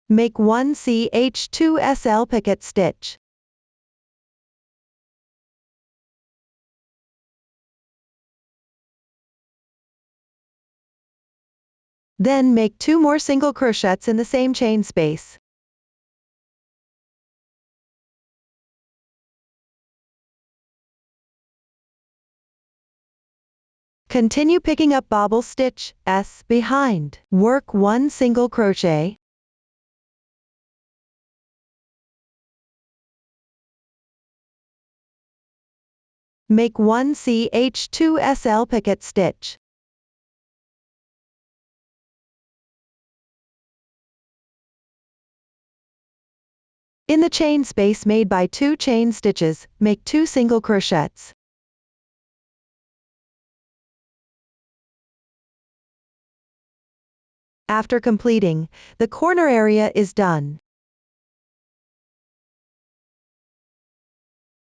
Make 1 CH2SL picket stitch. Then make 2 more single crochets in the same chain space. Continue picking up bobble stitch S behind. Work 1 single crochet. Make 1 CH2SL picket stitch. In the chain space made by 2 chain stitches, make 2 single crochets. After completing, the corner area is done.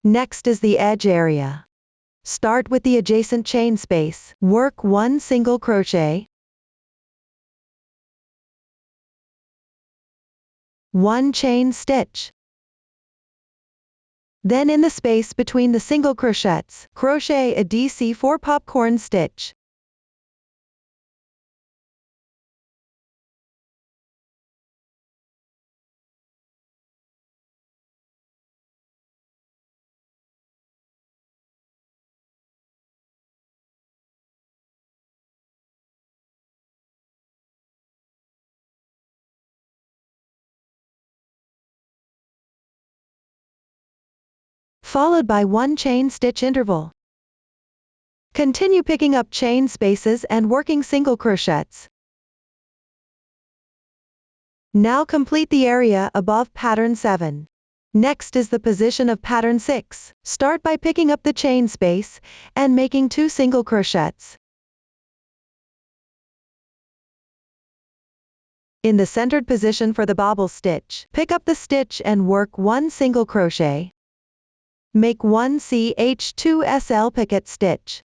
Next is the edge area. Start with the adjacent chain space. Work 1 single crochet. 1 chain stitch. Then in the space between the single crochets, crochet a DC4 popcorn stitch. Followed by 1 chain stitch interval. Continue picking up chain spaces and working single crochets. Now complete the area above pattern 7. Next is the position of pattern 6. Start by picking up the chain space and making 2 single crochets. In the centered position for the bobble stitch, pick up the stitch and work 1 single crochet. Make 1 CH2SL picket stitch.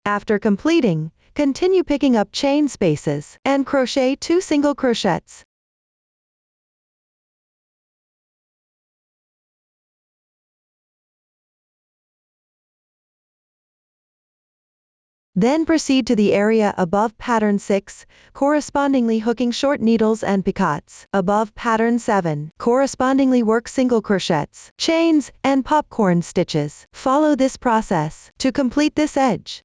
After completing, continue picking up chain spaces and crochet 2 single crochets. Then proceed to the area above pattern 6, correspondingly hooking short needles and picots. Above pattern 7, correspondingly work single crochets, chains, and popcorn stitches. Follow this process to complete this edge.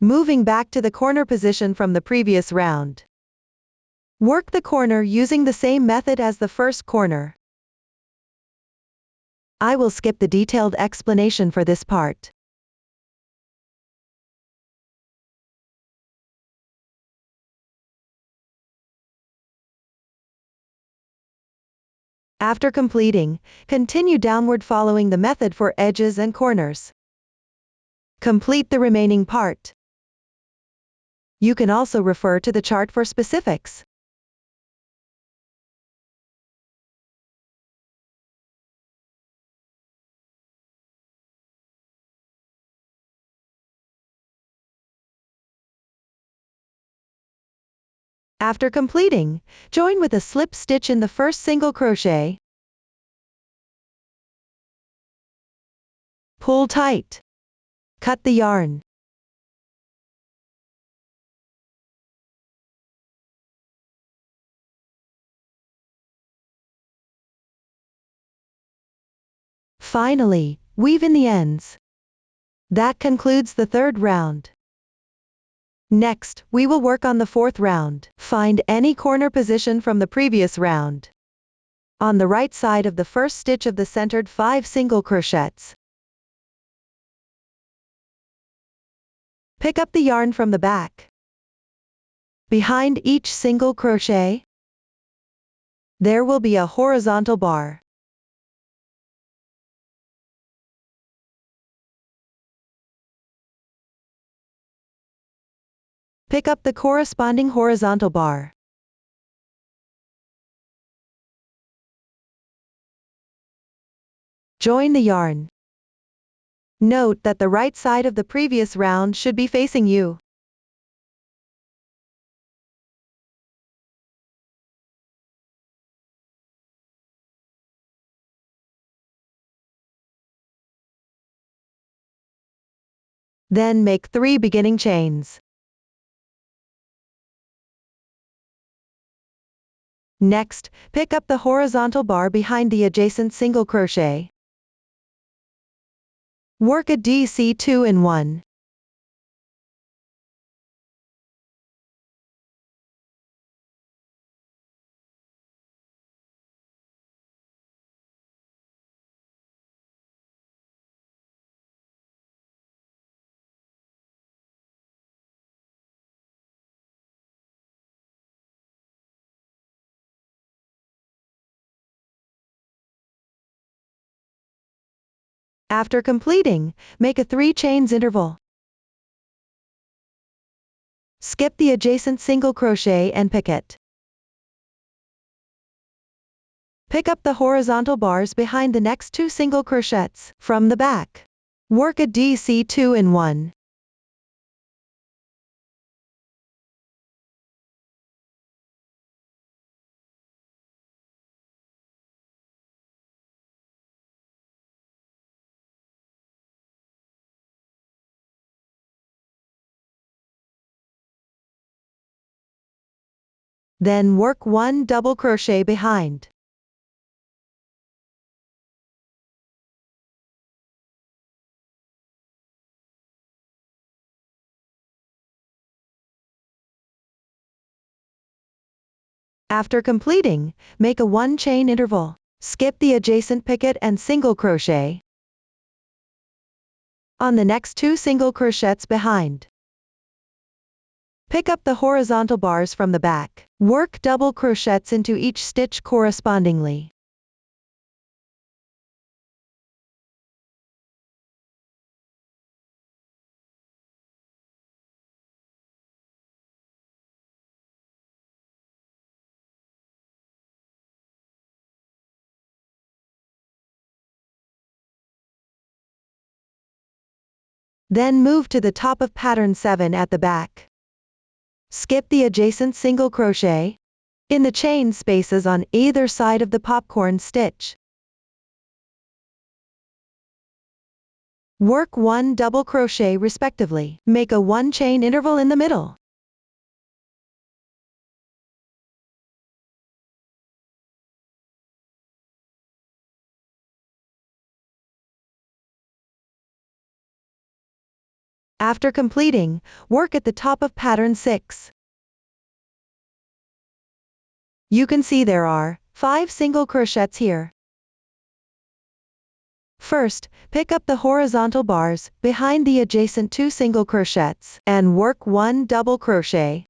Moving back to the corner position from the previous round. Work the corner using the same method as the first corner. I will skip the detailed explanation for this part. After completing, continue downward following the method for edges and corners. Complete the remaining part. You can also refer to the chart for specifics. After completing, join with a slip stitch in the first single crochet. Pull tight. Cut the yarn. Finally, weave in the ends. That concludes the third round. Next, we will work on the fourth round. Find any corner position from the previous round. On the right side of the first stitch of the centered 5 single crochets. Pick up the yarn from the back. Behind each single crochet, there will be a horizontal bar. Pick up the corresponding horizontal bar. Join the yarn. Note that the right side of the previous round should be facing you. Then make 3 beginning chains. Next, pick up the horizontal bar behind the adjacent single crochet. Work a DC2 in 1. After completing, make a 3 chains interval. Skip the adjacent single crochet and picket. Pick up the horizontal bars behind the next 2 single crochets from the back. Work a DC2 in 1. Then work 1 double crochet behind. After completing, make a 1 chain interval. Skip the adjacent picket and single crochet on the next 2 single crochets behind. Pick up the horizontal bars from the back. Work double crochets into each stitch correspondingly. Then move to the top of pattern 7 at the back. Skip the adjacent single crochet in the chain spaces on either side of the popcorn stitch. Work 1 double crochet respectively. Make a 1 chain interval in the middle. After completing, work at the top of pattern 6. You can see there are 5 single crochets here. First, pick up the horizontal bars behind the adjacent 2 single crochets and work 1 double crochet.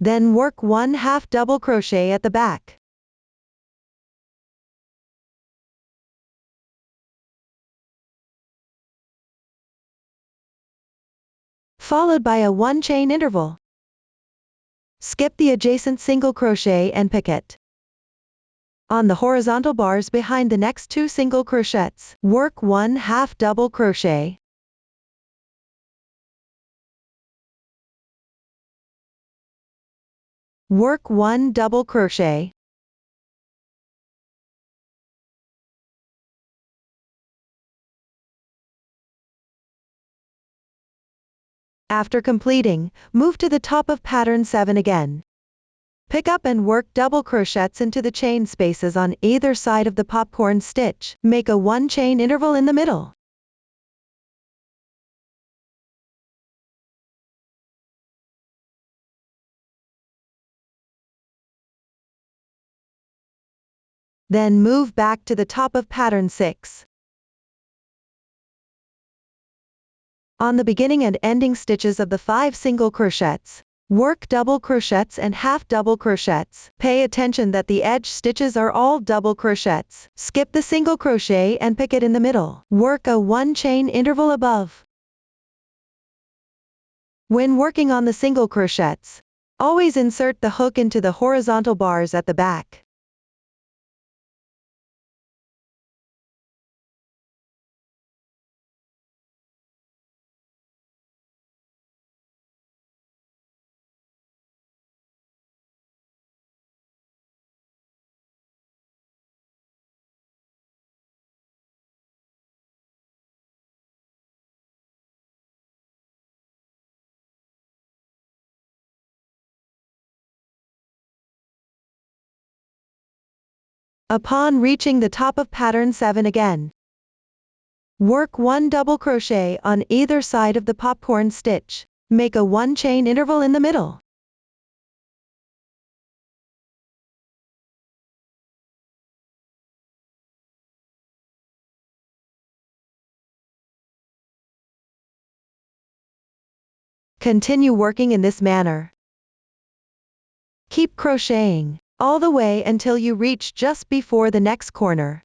Then work 1/2 double crochet at the back. Followed by a 1 chain interval. Skip the adjacent single crochet and picket. On the horizontal bars behind the next 2 single crochets, work 1/2 double crochet. Work 1 double crochet. After completing, move to the top of pattern 7 again. Pick up and work double crochets into the chain spaces on either side of the popcorn stitch. Make a 1 chain interval in the middle. Then move back to the top of pattern 6. On the beginning and ending stitches of the 5 single crochets, work double crochets and half double crochets. Pay attention that the edge stitches are all double crochets. Skip the single crochet and picket in the middle. Work a 1 chain interval above. When working on the single crochets, always insert the hook into the horizontal bars at the back. Upon reaching the top of pattern 7 again, work 1 double crochet on either side of the popcorn stitch. Make a 1 chain interval in the middle. Continue working in this manner. Keep crocheting all the way until you reach just before the next corner.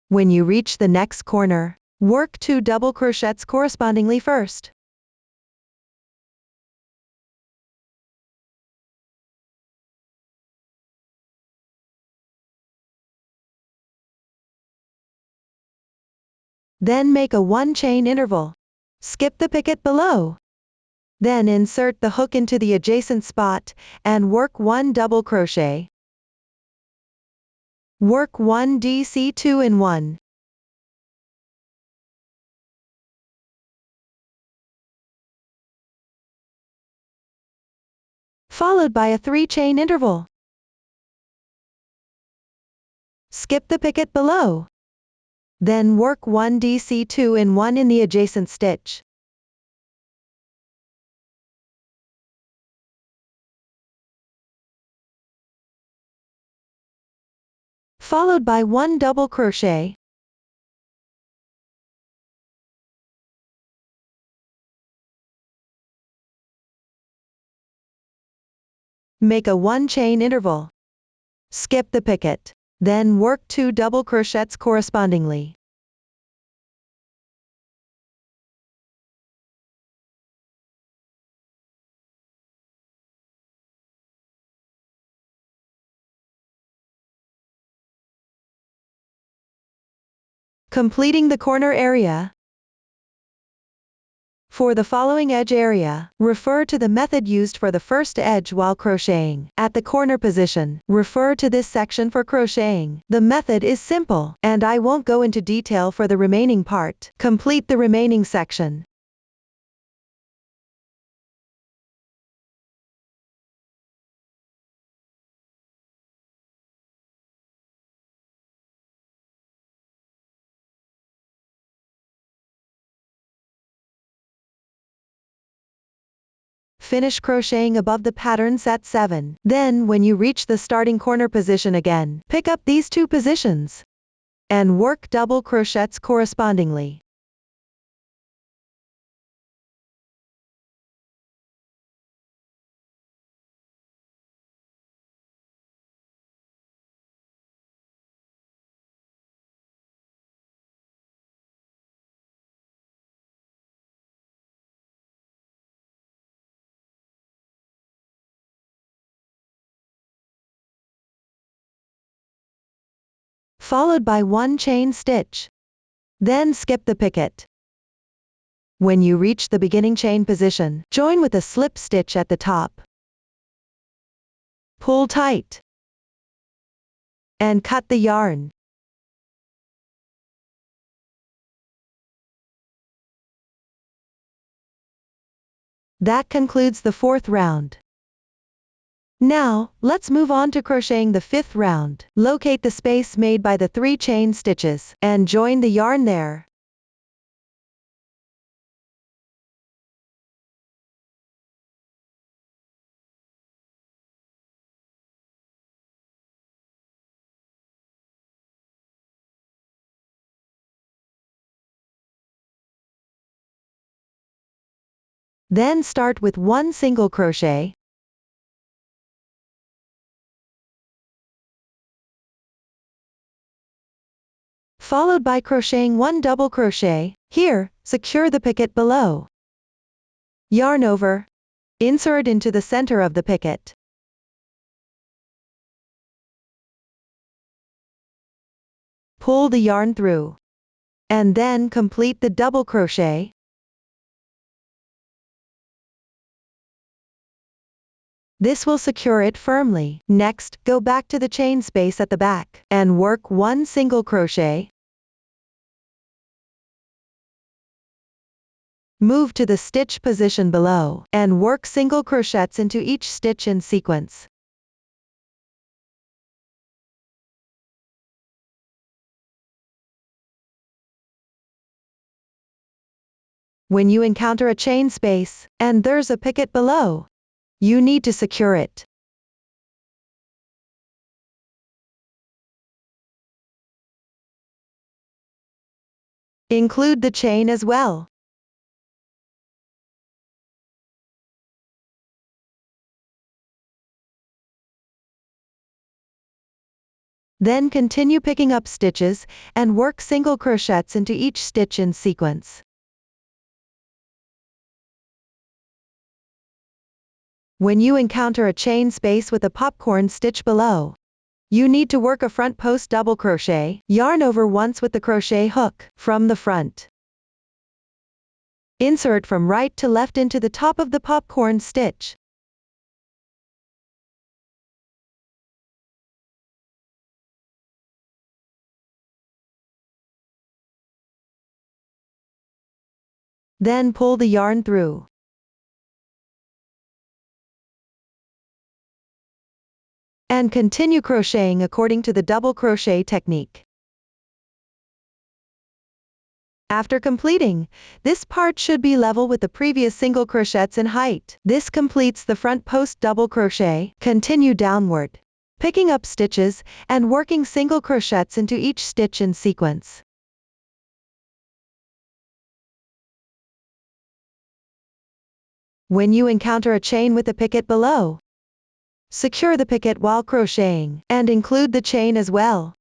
When you reach the next corner, work 2 double crochets correspondingly first. Then make a 1 chain interval. Skip the picket below. Then insert the hook into the adjacent spot and work 1 double crochet. Work 1 DC 2 in 1. Followed by a 3-chain interval. Skip the picket below. Then work 1 DC 2 in 1 in the adjacent stitch. Followed by 1 double crochet. Make a 1-chain interval. Skip the picket. Then work 2 double crochets correspondingly. Completing the corner area. For the following edge area, refer to the method used for the first edge while crocheting. At the corner position, refer to this section for crocheting. The method is simple, and I won't go into detail for the remaining part. Complete the remaining section. Finish crocheting above the patterns at 7. Then when you reach the starting corner position again, pick up these 2 positions and work double crochets correspondingly. Followed by 1 chain stitch. Then skip the picket. When you reach the beginning chain position, join with a slip stitch at the top. Pull tight and cut the yarn. That concludes the 4th round. Now, let's move on to crocheting the 5th round. Locate the space made by the 3 chain stitches, and join the yarn there. Then start with 1 single crochet. Followed by crocheting 1 double crochet. Here, secure the picket below. Yarn over. Insert into the center of the picket. Pull the yarn through. And then complete the double crochet. This will secure it firmly. Next, go back to the chain space at the back, and work 1 single crochet. Move to the stitch position below, and work single crochets into each stitch in sequence. When you encounter a chain space, and there's a picket below, you need to secure it. Include the chain as well. Then continue picking up stitches, and work single crochets into each stitch in sequence. When you encounter a chain space with a popcorn stitch below, you need to work a front post double crochet, yarn over once with the crochet hook, from the front. Insert from right to left into the top of the popcorn stitch. Then pull the yarn through. And continue crocheting according to the double crochet technique. After completing, this part should be level with the previous single crochets in height. This completes the front post double crochet. Continue downward, picking up stitches and working single crochets into each stitch in sequence. When you encounter a chain with a picket below, secure the picket while crocheting, and include the chain as well.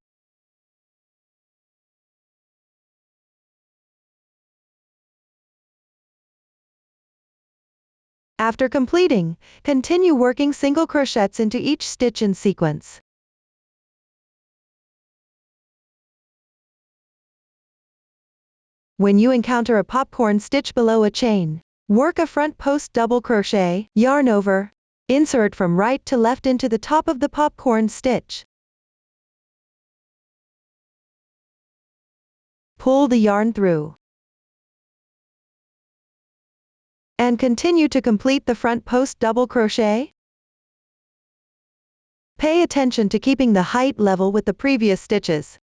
After completing, continue working single crochets into each stitch in sequence. When you encounter a popcorn stitch below a chain, work a front post double crochet, yarn over, insert from right to left into the top of the popcorn stitch. Pull the yarn through. And continue to complete the front post double crochet. Pay attention to keeping the height level with the previous stitches.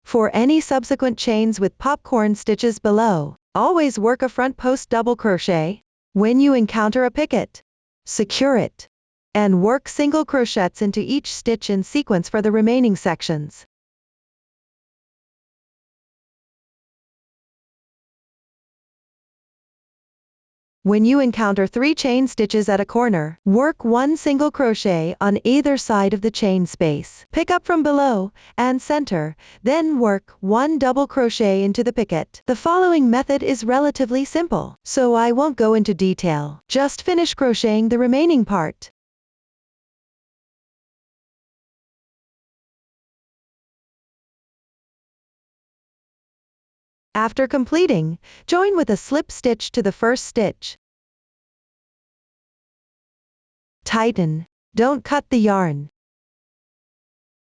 For any subsequent chains with popcorn stitches below, always work a front post double crochet. When you encounter a picket, secure it, and work single crochets into each stitch in sequence for the remaining sections. When you encounter 3 chain stitches at a corner, work 1 single crochet on either side of the chain space. Pick up from below and center, then work 1 double crochet into the picket. The following method is relatively simple, so I won't go into detail. Just finish crocheting the remaining part. After completing, join with a slip stitch to the first stitch. Tighten, don't cut the yarn.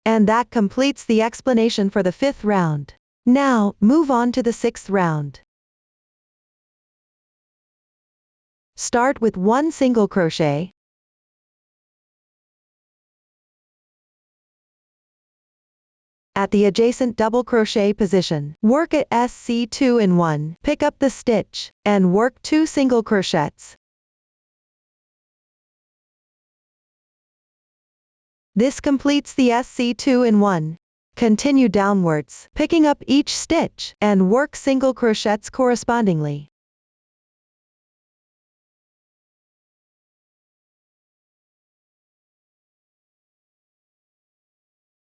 And that completes the explanation for the 5th round. Now, move on to the 6th round. Start with 1 single crochet. At the adjacent double crochet position, work at SC2 in 1, pick up the stitch, and work 2 single crochets. This completes the SC2 in 1. Continue downwards, picking up each stitch, and work single crochets correspondingly.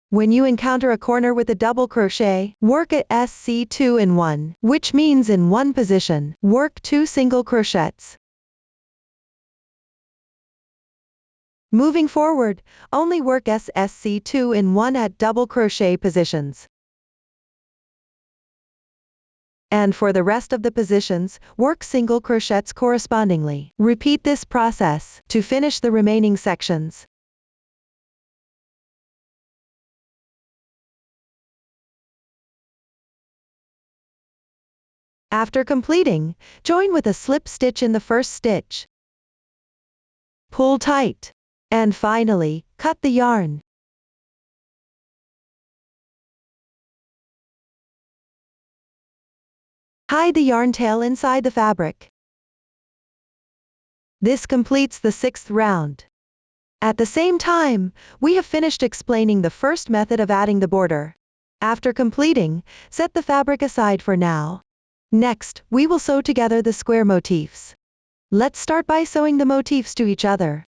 When you encounter a corner with a double crochet, work at SC2 in 1, which means in one position, work 2 single crochets. Moving forward, only work SC2 in 1 at double crochet positions. And for the rest of the positions, work single crochets correspondingly. Repeat this process to finish the remaining sections. After completing, join with a slip stitch in the first stitch. Pull tight. And finally, cut the yarn. Hide the yarn tail inside the fabric. This completes the 6th round. At the same time, we have finished explaining the first method of adding the border. After completing, set the fabric aside for now. Next, we will sew together the square motifs. Let's start by sewing the motifs to each other.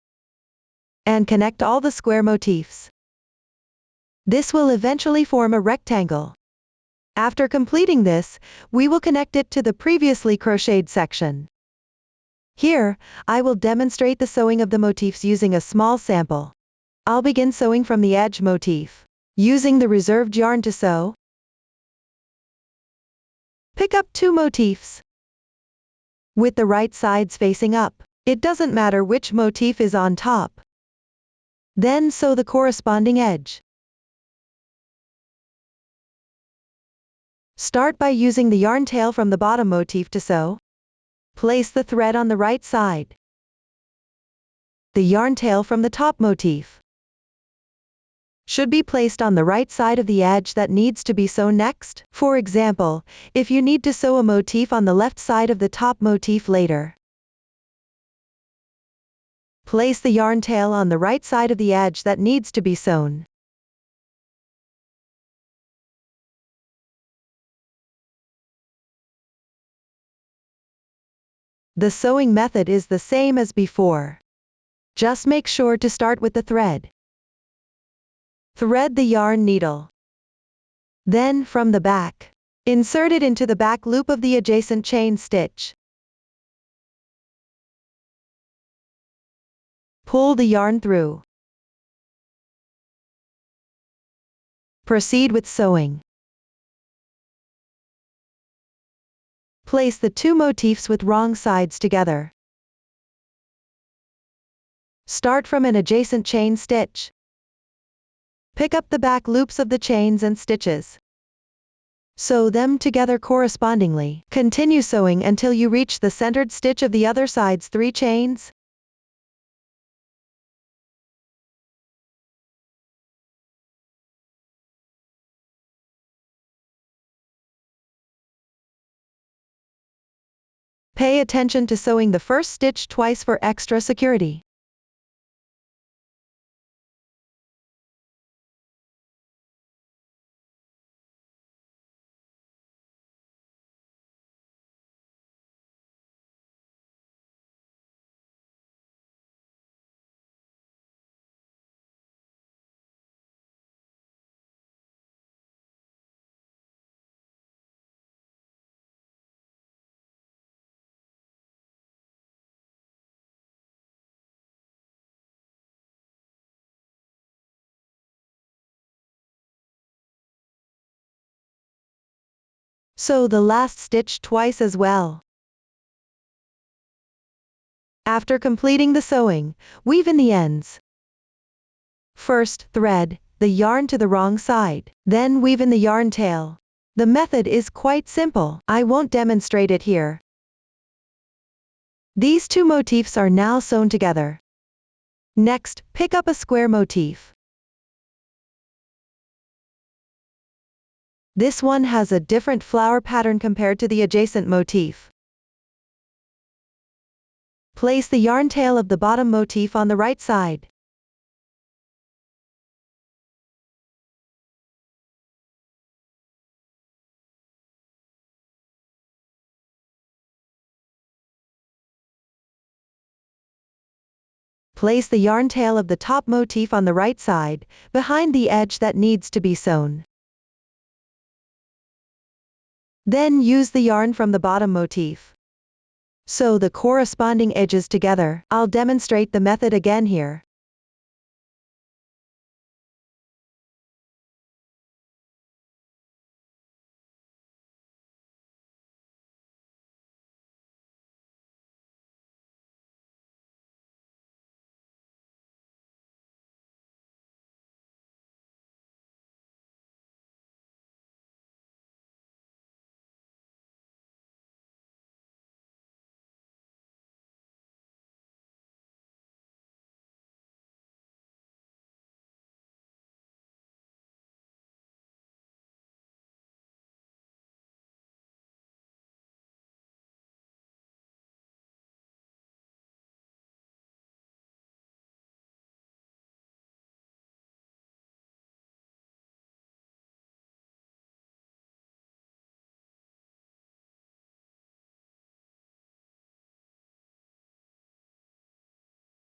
And connect all the square motifs. This will eventually form a rectangle. After completing this, we will connect it to the previously crocheted section. Here, I will demonstrate the sewing of the motifs using a small sample. I'll begin sewing from the edge motif. Using the reserved yarn to sew, pick up 2 motifs. With the right sides facing up, it doesn't matter which motif is on top. Then sew the corresponding edge. Start by using the yarn tail from the bottom motif to sew. Place the thread on the right side. The yarn tail from the top motif should be placed on the right side of the edge that needs to be sewn next. For example, if you need to sew a motif on the left side of the top motif later, place the yarn tail on the right side of the edge that needs to be sewn. The sewing method is the same as before. Just make sure to start with the thread. Thread the yarn needle. Then, from the back, insert it into the back loop of the adjacent chain stitch. Pull the yarn through. Proceed with sewing. Place the two motifs with wrong sides together. Start from an adjacent chain stitch. Pick up the back loops of the chains and stitches. Sew them together correspondingly. Continue sewing until you reach the centered stitch of the other side's 3 chains. Pay attention to sewing the first stitch twice for extra security. Sew the last stitch twice as well. After completing the sewing, weave in the ends. First, thread the yarn to the wrong side, then weave in the yarn tail. The method is quite simple. I won't demonstrate it here. These two motifs are now sewn together. Next, pick up a square motif. This one has a different flower pattern compared to the adjacent motif. Place the yarn tail of the bottom motif on the right side. Place the yarn tail of the top motif on the right side, behind the edge that needs to be sewn. Then use the yarn from the bottom motif. Sew the corresponding edges together. I'll demonstrate the method again here.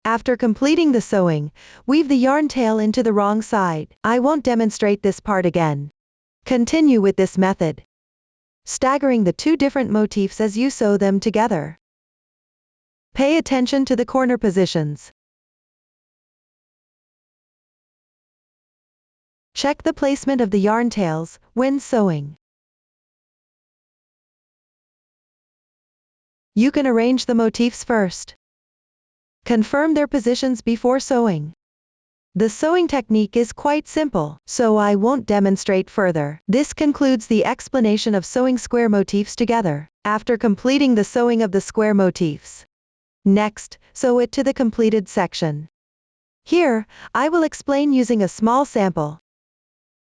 After completing the sewing, weave the yarn tail into the wrong side. I won't demonstrate this part again. Continue with this method, staggering the two different motifs as you sew them together. Pay attention to the corner positions. Check the placement of the yarn tails when sewing. You can arrange the motifs first. Confirm their positions before sewing. The sewing technique is quite simple, so I won't demonstrate further. This concludes the explanation of sewing square motifs together. After completing the sewing of the square motifs, next, sew it to the completed section. Here, I will explain using a small sample.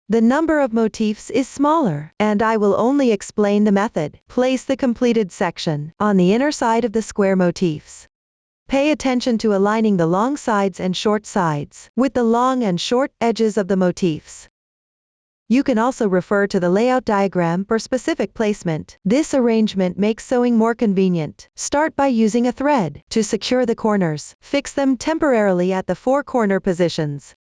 The number of motifs is smaller, and I will only explain the method. Place the completed section on the inner side of the square motifs. Pay attention to aligning the long sides and short sides with the long and short edges of the motifs. You can also refer to the layout diagram for specific placement. This arrangement makes sewing more convenient. Start by using a thread to secure the corners. Fix them temporarily at the 4 corner positions.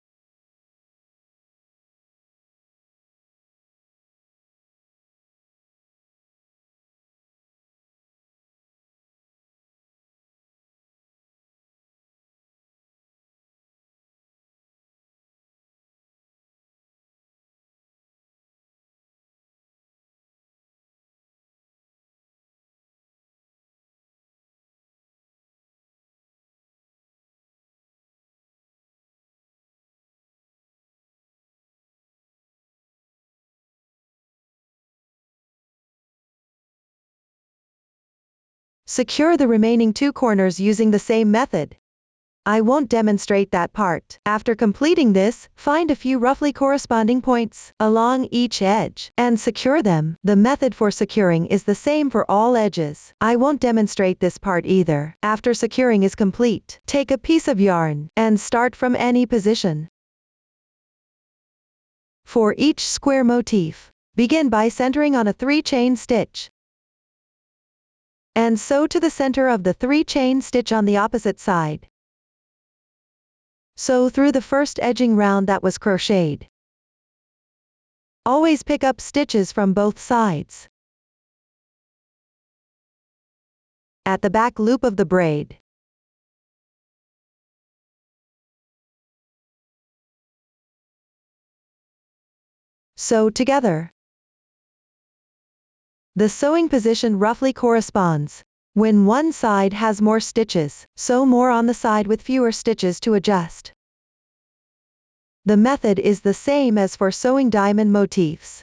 Secure the remaining 2 corners using the same method. I won't demonstrate that part. After completing this, find a few roughly corresponding points along each edge and secure them. The method for securing is the same for all edges. I won't demonstrate this part either. After securing is complete, take a piece of yarn and start from any position. For each square motif, begin by centering on a 3-chain stitch, and sew to the center of the 3-chain stitch on the opposite side. Sew through the first edging round that was crocheted. Always pick up stitches from both sides. At the back loop of the braid, sew together. The sewing position roughly corresponds. When one side has more stitches, sew more on the side with fewer stitches to adjust. The method is the same as for sewing diamond motifs.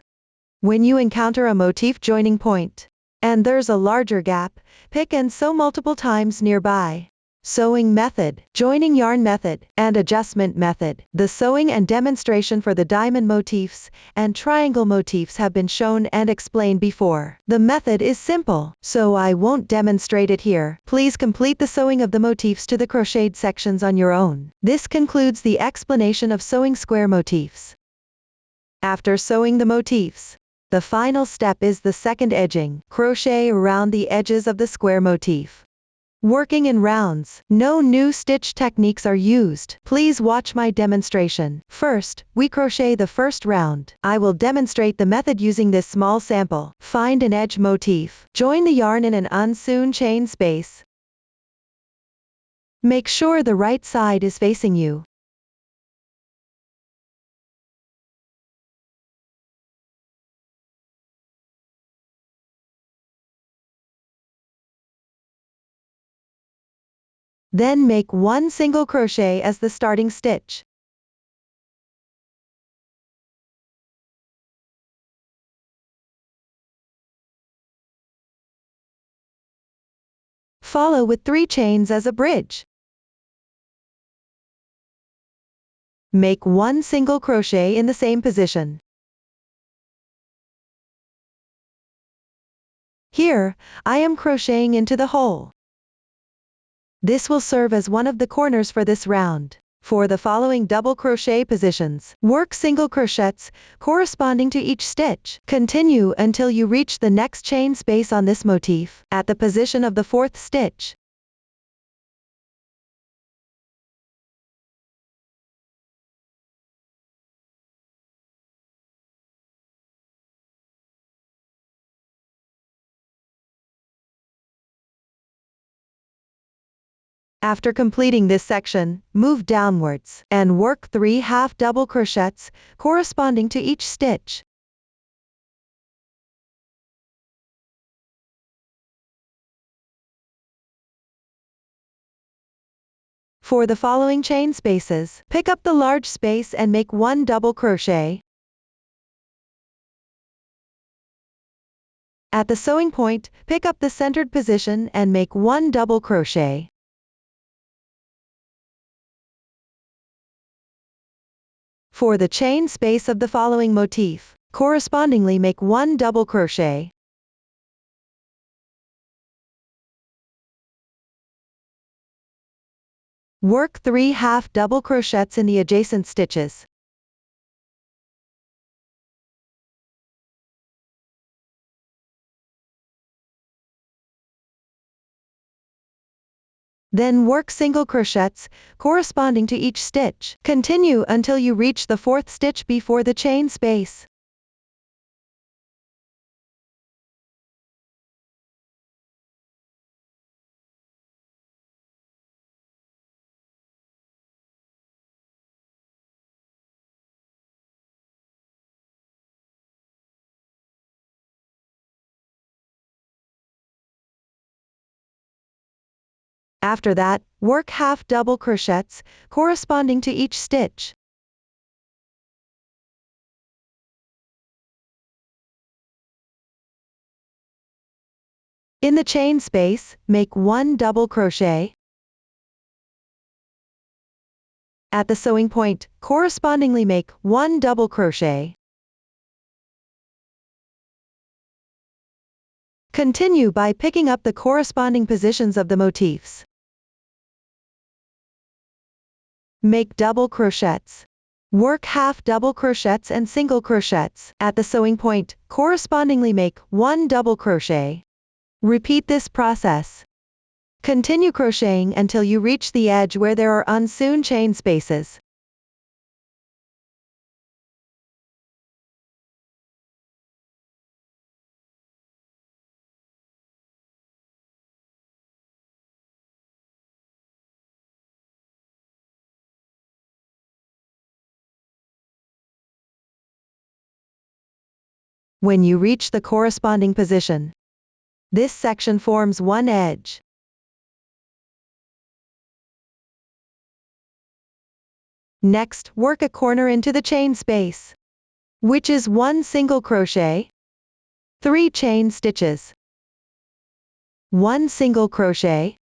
When you encounter a motif joining point, and there's a larger gap, pick and sew multiple times nearby. Sewing method, joining yarn method, and adjustment method. The sewing and demonstration for the diamond motifs and triangle motifs have been shown and explained before. The method is simple, so I won't demonstrate it here. Please complete the sewing of the motifs to the crocheted sections on your own. This concludes the explanation of sewing square motifs. After sewing the motifs, the final step is the second edging. Crochet around the edges of the square motif. Working in rounds, no new stitch techniques are used. Please watch my demonstration. First, we crochet the first round. I will demonstrate the method using this small sample. Find an edge motif. Join the yarn in an unsewn chain space. Make sure the right side is facing you. Then make 1 single crochet as the starting stitch. Follow with 3 chains as a bridge. Make 1 single crochet in the same position. Here, I am crocheting into the hole. This will serve as one of the corners for this round. For the following double crochet positions, work single crochets corresponding to each stitch. Continue until you reach the next chain space on this motif, at the position of the 4th stitch. After completing this section, move downwards and work 3 half double crochets corresponding to each stitch. For the following chain spaces, pick up the large space and make 1 double crochet. At the sewing point, pick up the centered position and make 1 double crochet. For the chain space of the following motif, correspondingly make 1 double crochet. Work 3 half double crochets in the adjacent stitches. Then work single crochets, corresponding to each stitch. Continue until you reach the 4th stitch before the chain space. After that, work half double crochets, corresponding to each stitch. In the chain space, make 1 double crochet. At the sewing point, correspondingly make 1 double crochet. Continue by picking up the corresponding positions of the motifs. Make double crochets. Work half double crochets and single crochets. At the sewing point, correspondingly make 1 double crochet. Repeat this process. Continue crocheting until you reach the edge where there are unsewn chain spaces. When you reach the corresponding position, this section forms one edge. Next, work a corner into the chain space, which is 1 single crochet, 3 chain stitches, 1 single crochet.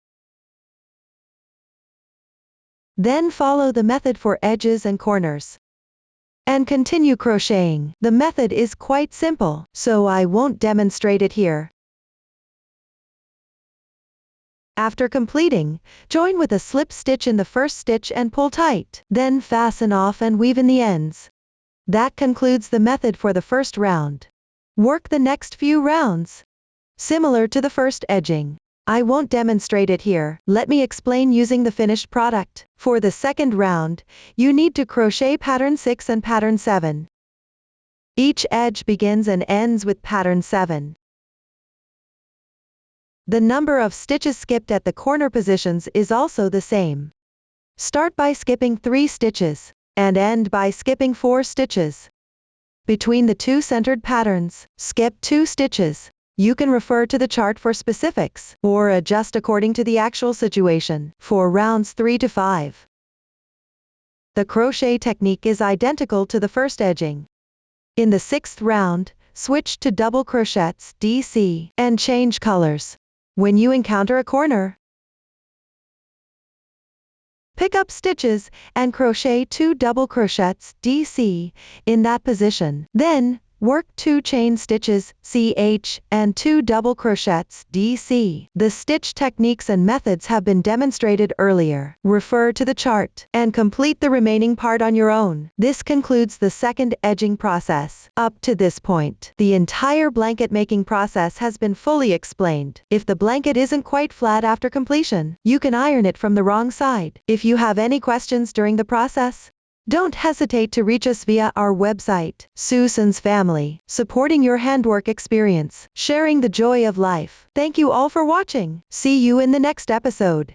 Then follow the method for edges and corners, and continue crocheting. The method is quite simple, so I won't demonstrate it here. After completing, join with a slip stitch in the first stitch and pull tight. Then fasten off and weave in the ends. That concludes the method for the first round. Work the next few rounds similar to the first edging. I won't demonstrate it here. Let me explain using the finished product. For the second round, you need to crochet pattern 6 and pattern 7. Each edge begins and ends with pattern 7. The number of stitches skipped at the corner positions is also the same. Start by skipping 3 stitches, and end by skipping 4 stitches. Between the 2 centered patterns, skip 2 stitches. You can refer to the chart for specifics, or adjust according to the actual situation. For rounds 3 to 5, the crochet technique is identical to the first edging. In the 6th round, switch to double crochets DC and change colors. When you encounter a corner, pick up stitches and crochet 2 double crochets DC in that position. Then, work 2 chain stitches CH and 2 double crochets DC. The stitch techniques and methods have been demonstrated earlier. Refer to the chart and complete the remaining part on your own. This concludes the second edging process. Up to this point, the entire blanket making process has been fully explained. If the blanket isn't quite flat after completion, you can iron it from the wrong side. If you have any questions during the process, don't hesitate to reach us via our website. Susan's Family, supporting your handwork experience, sharing the joy of life. Thank you all for watching. See you in the next episode.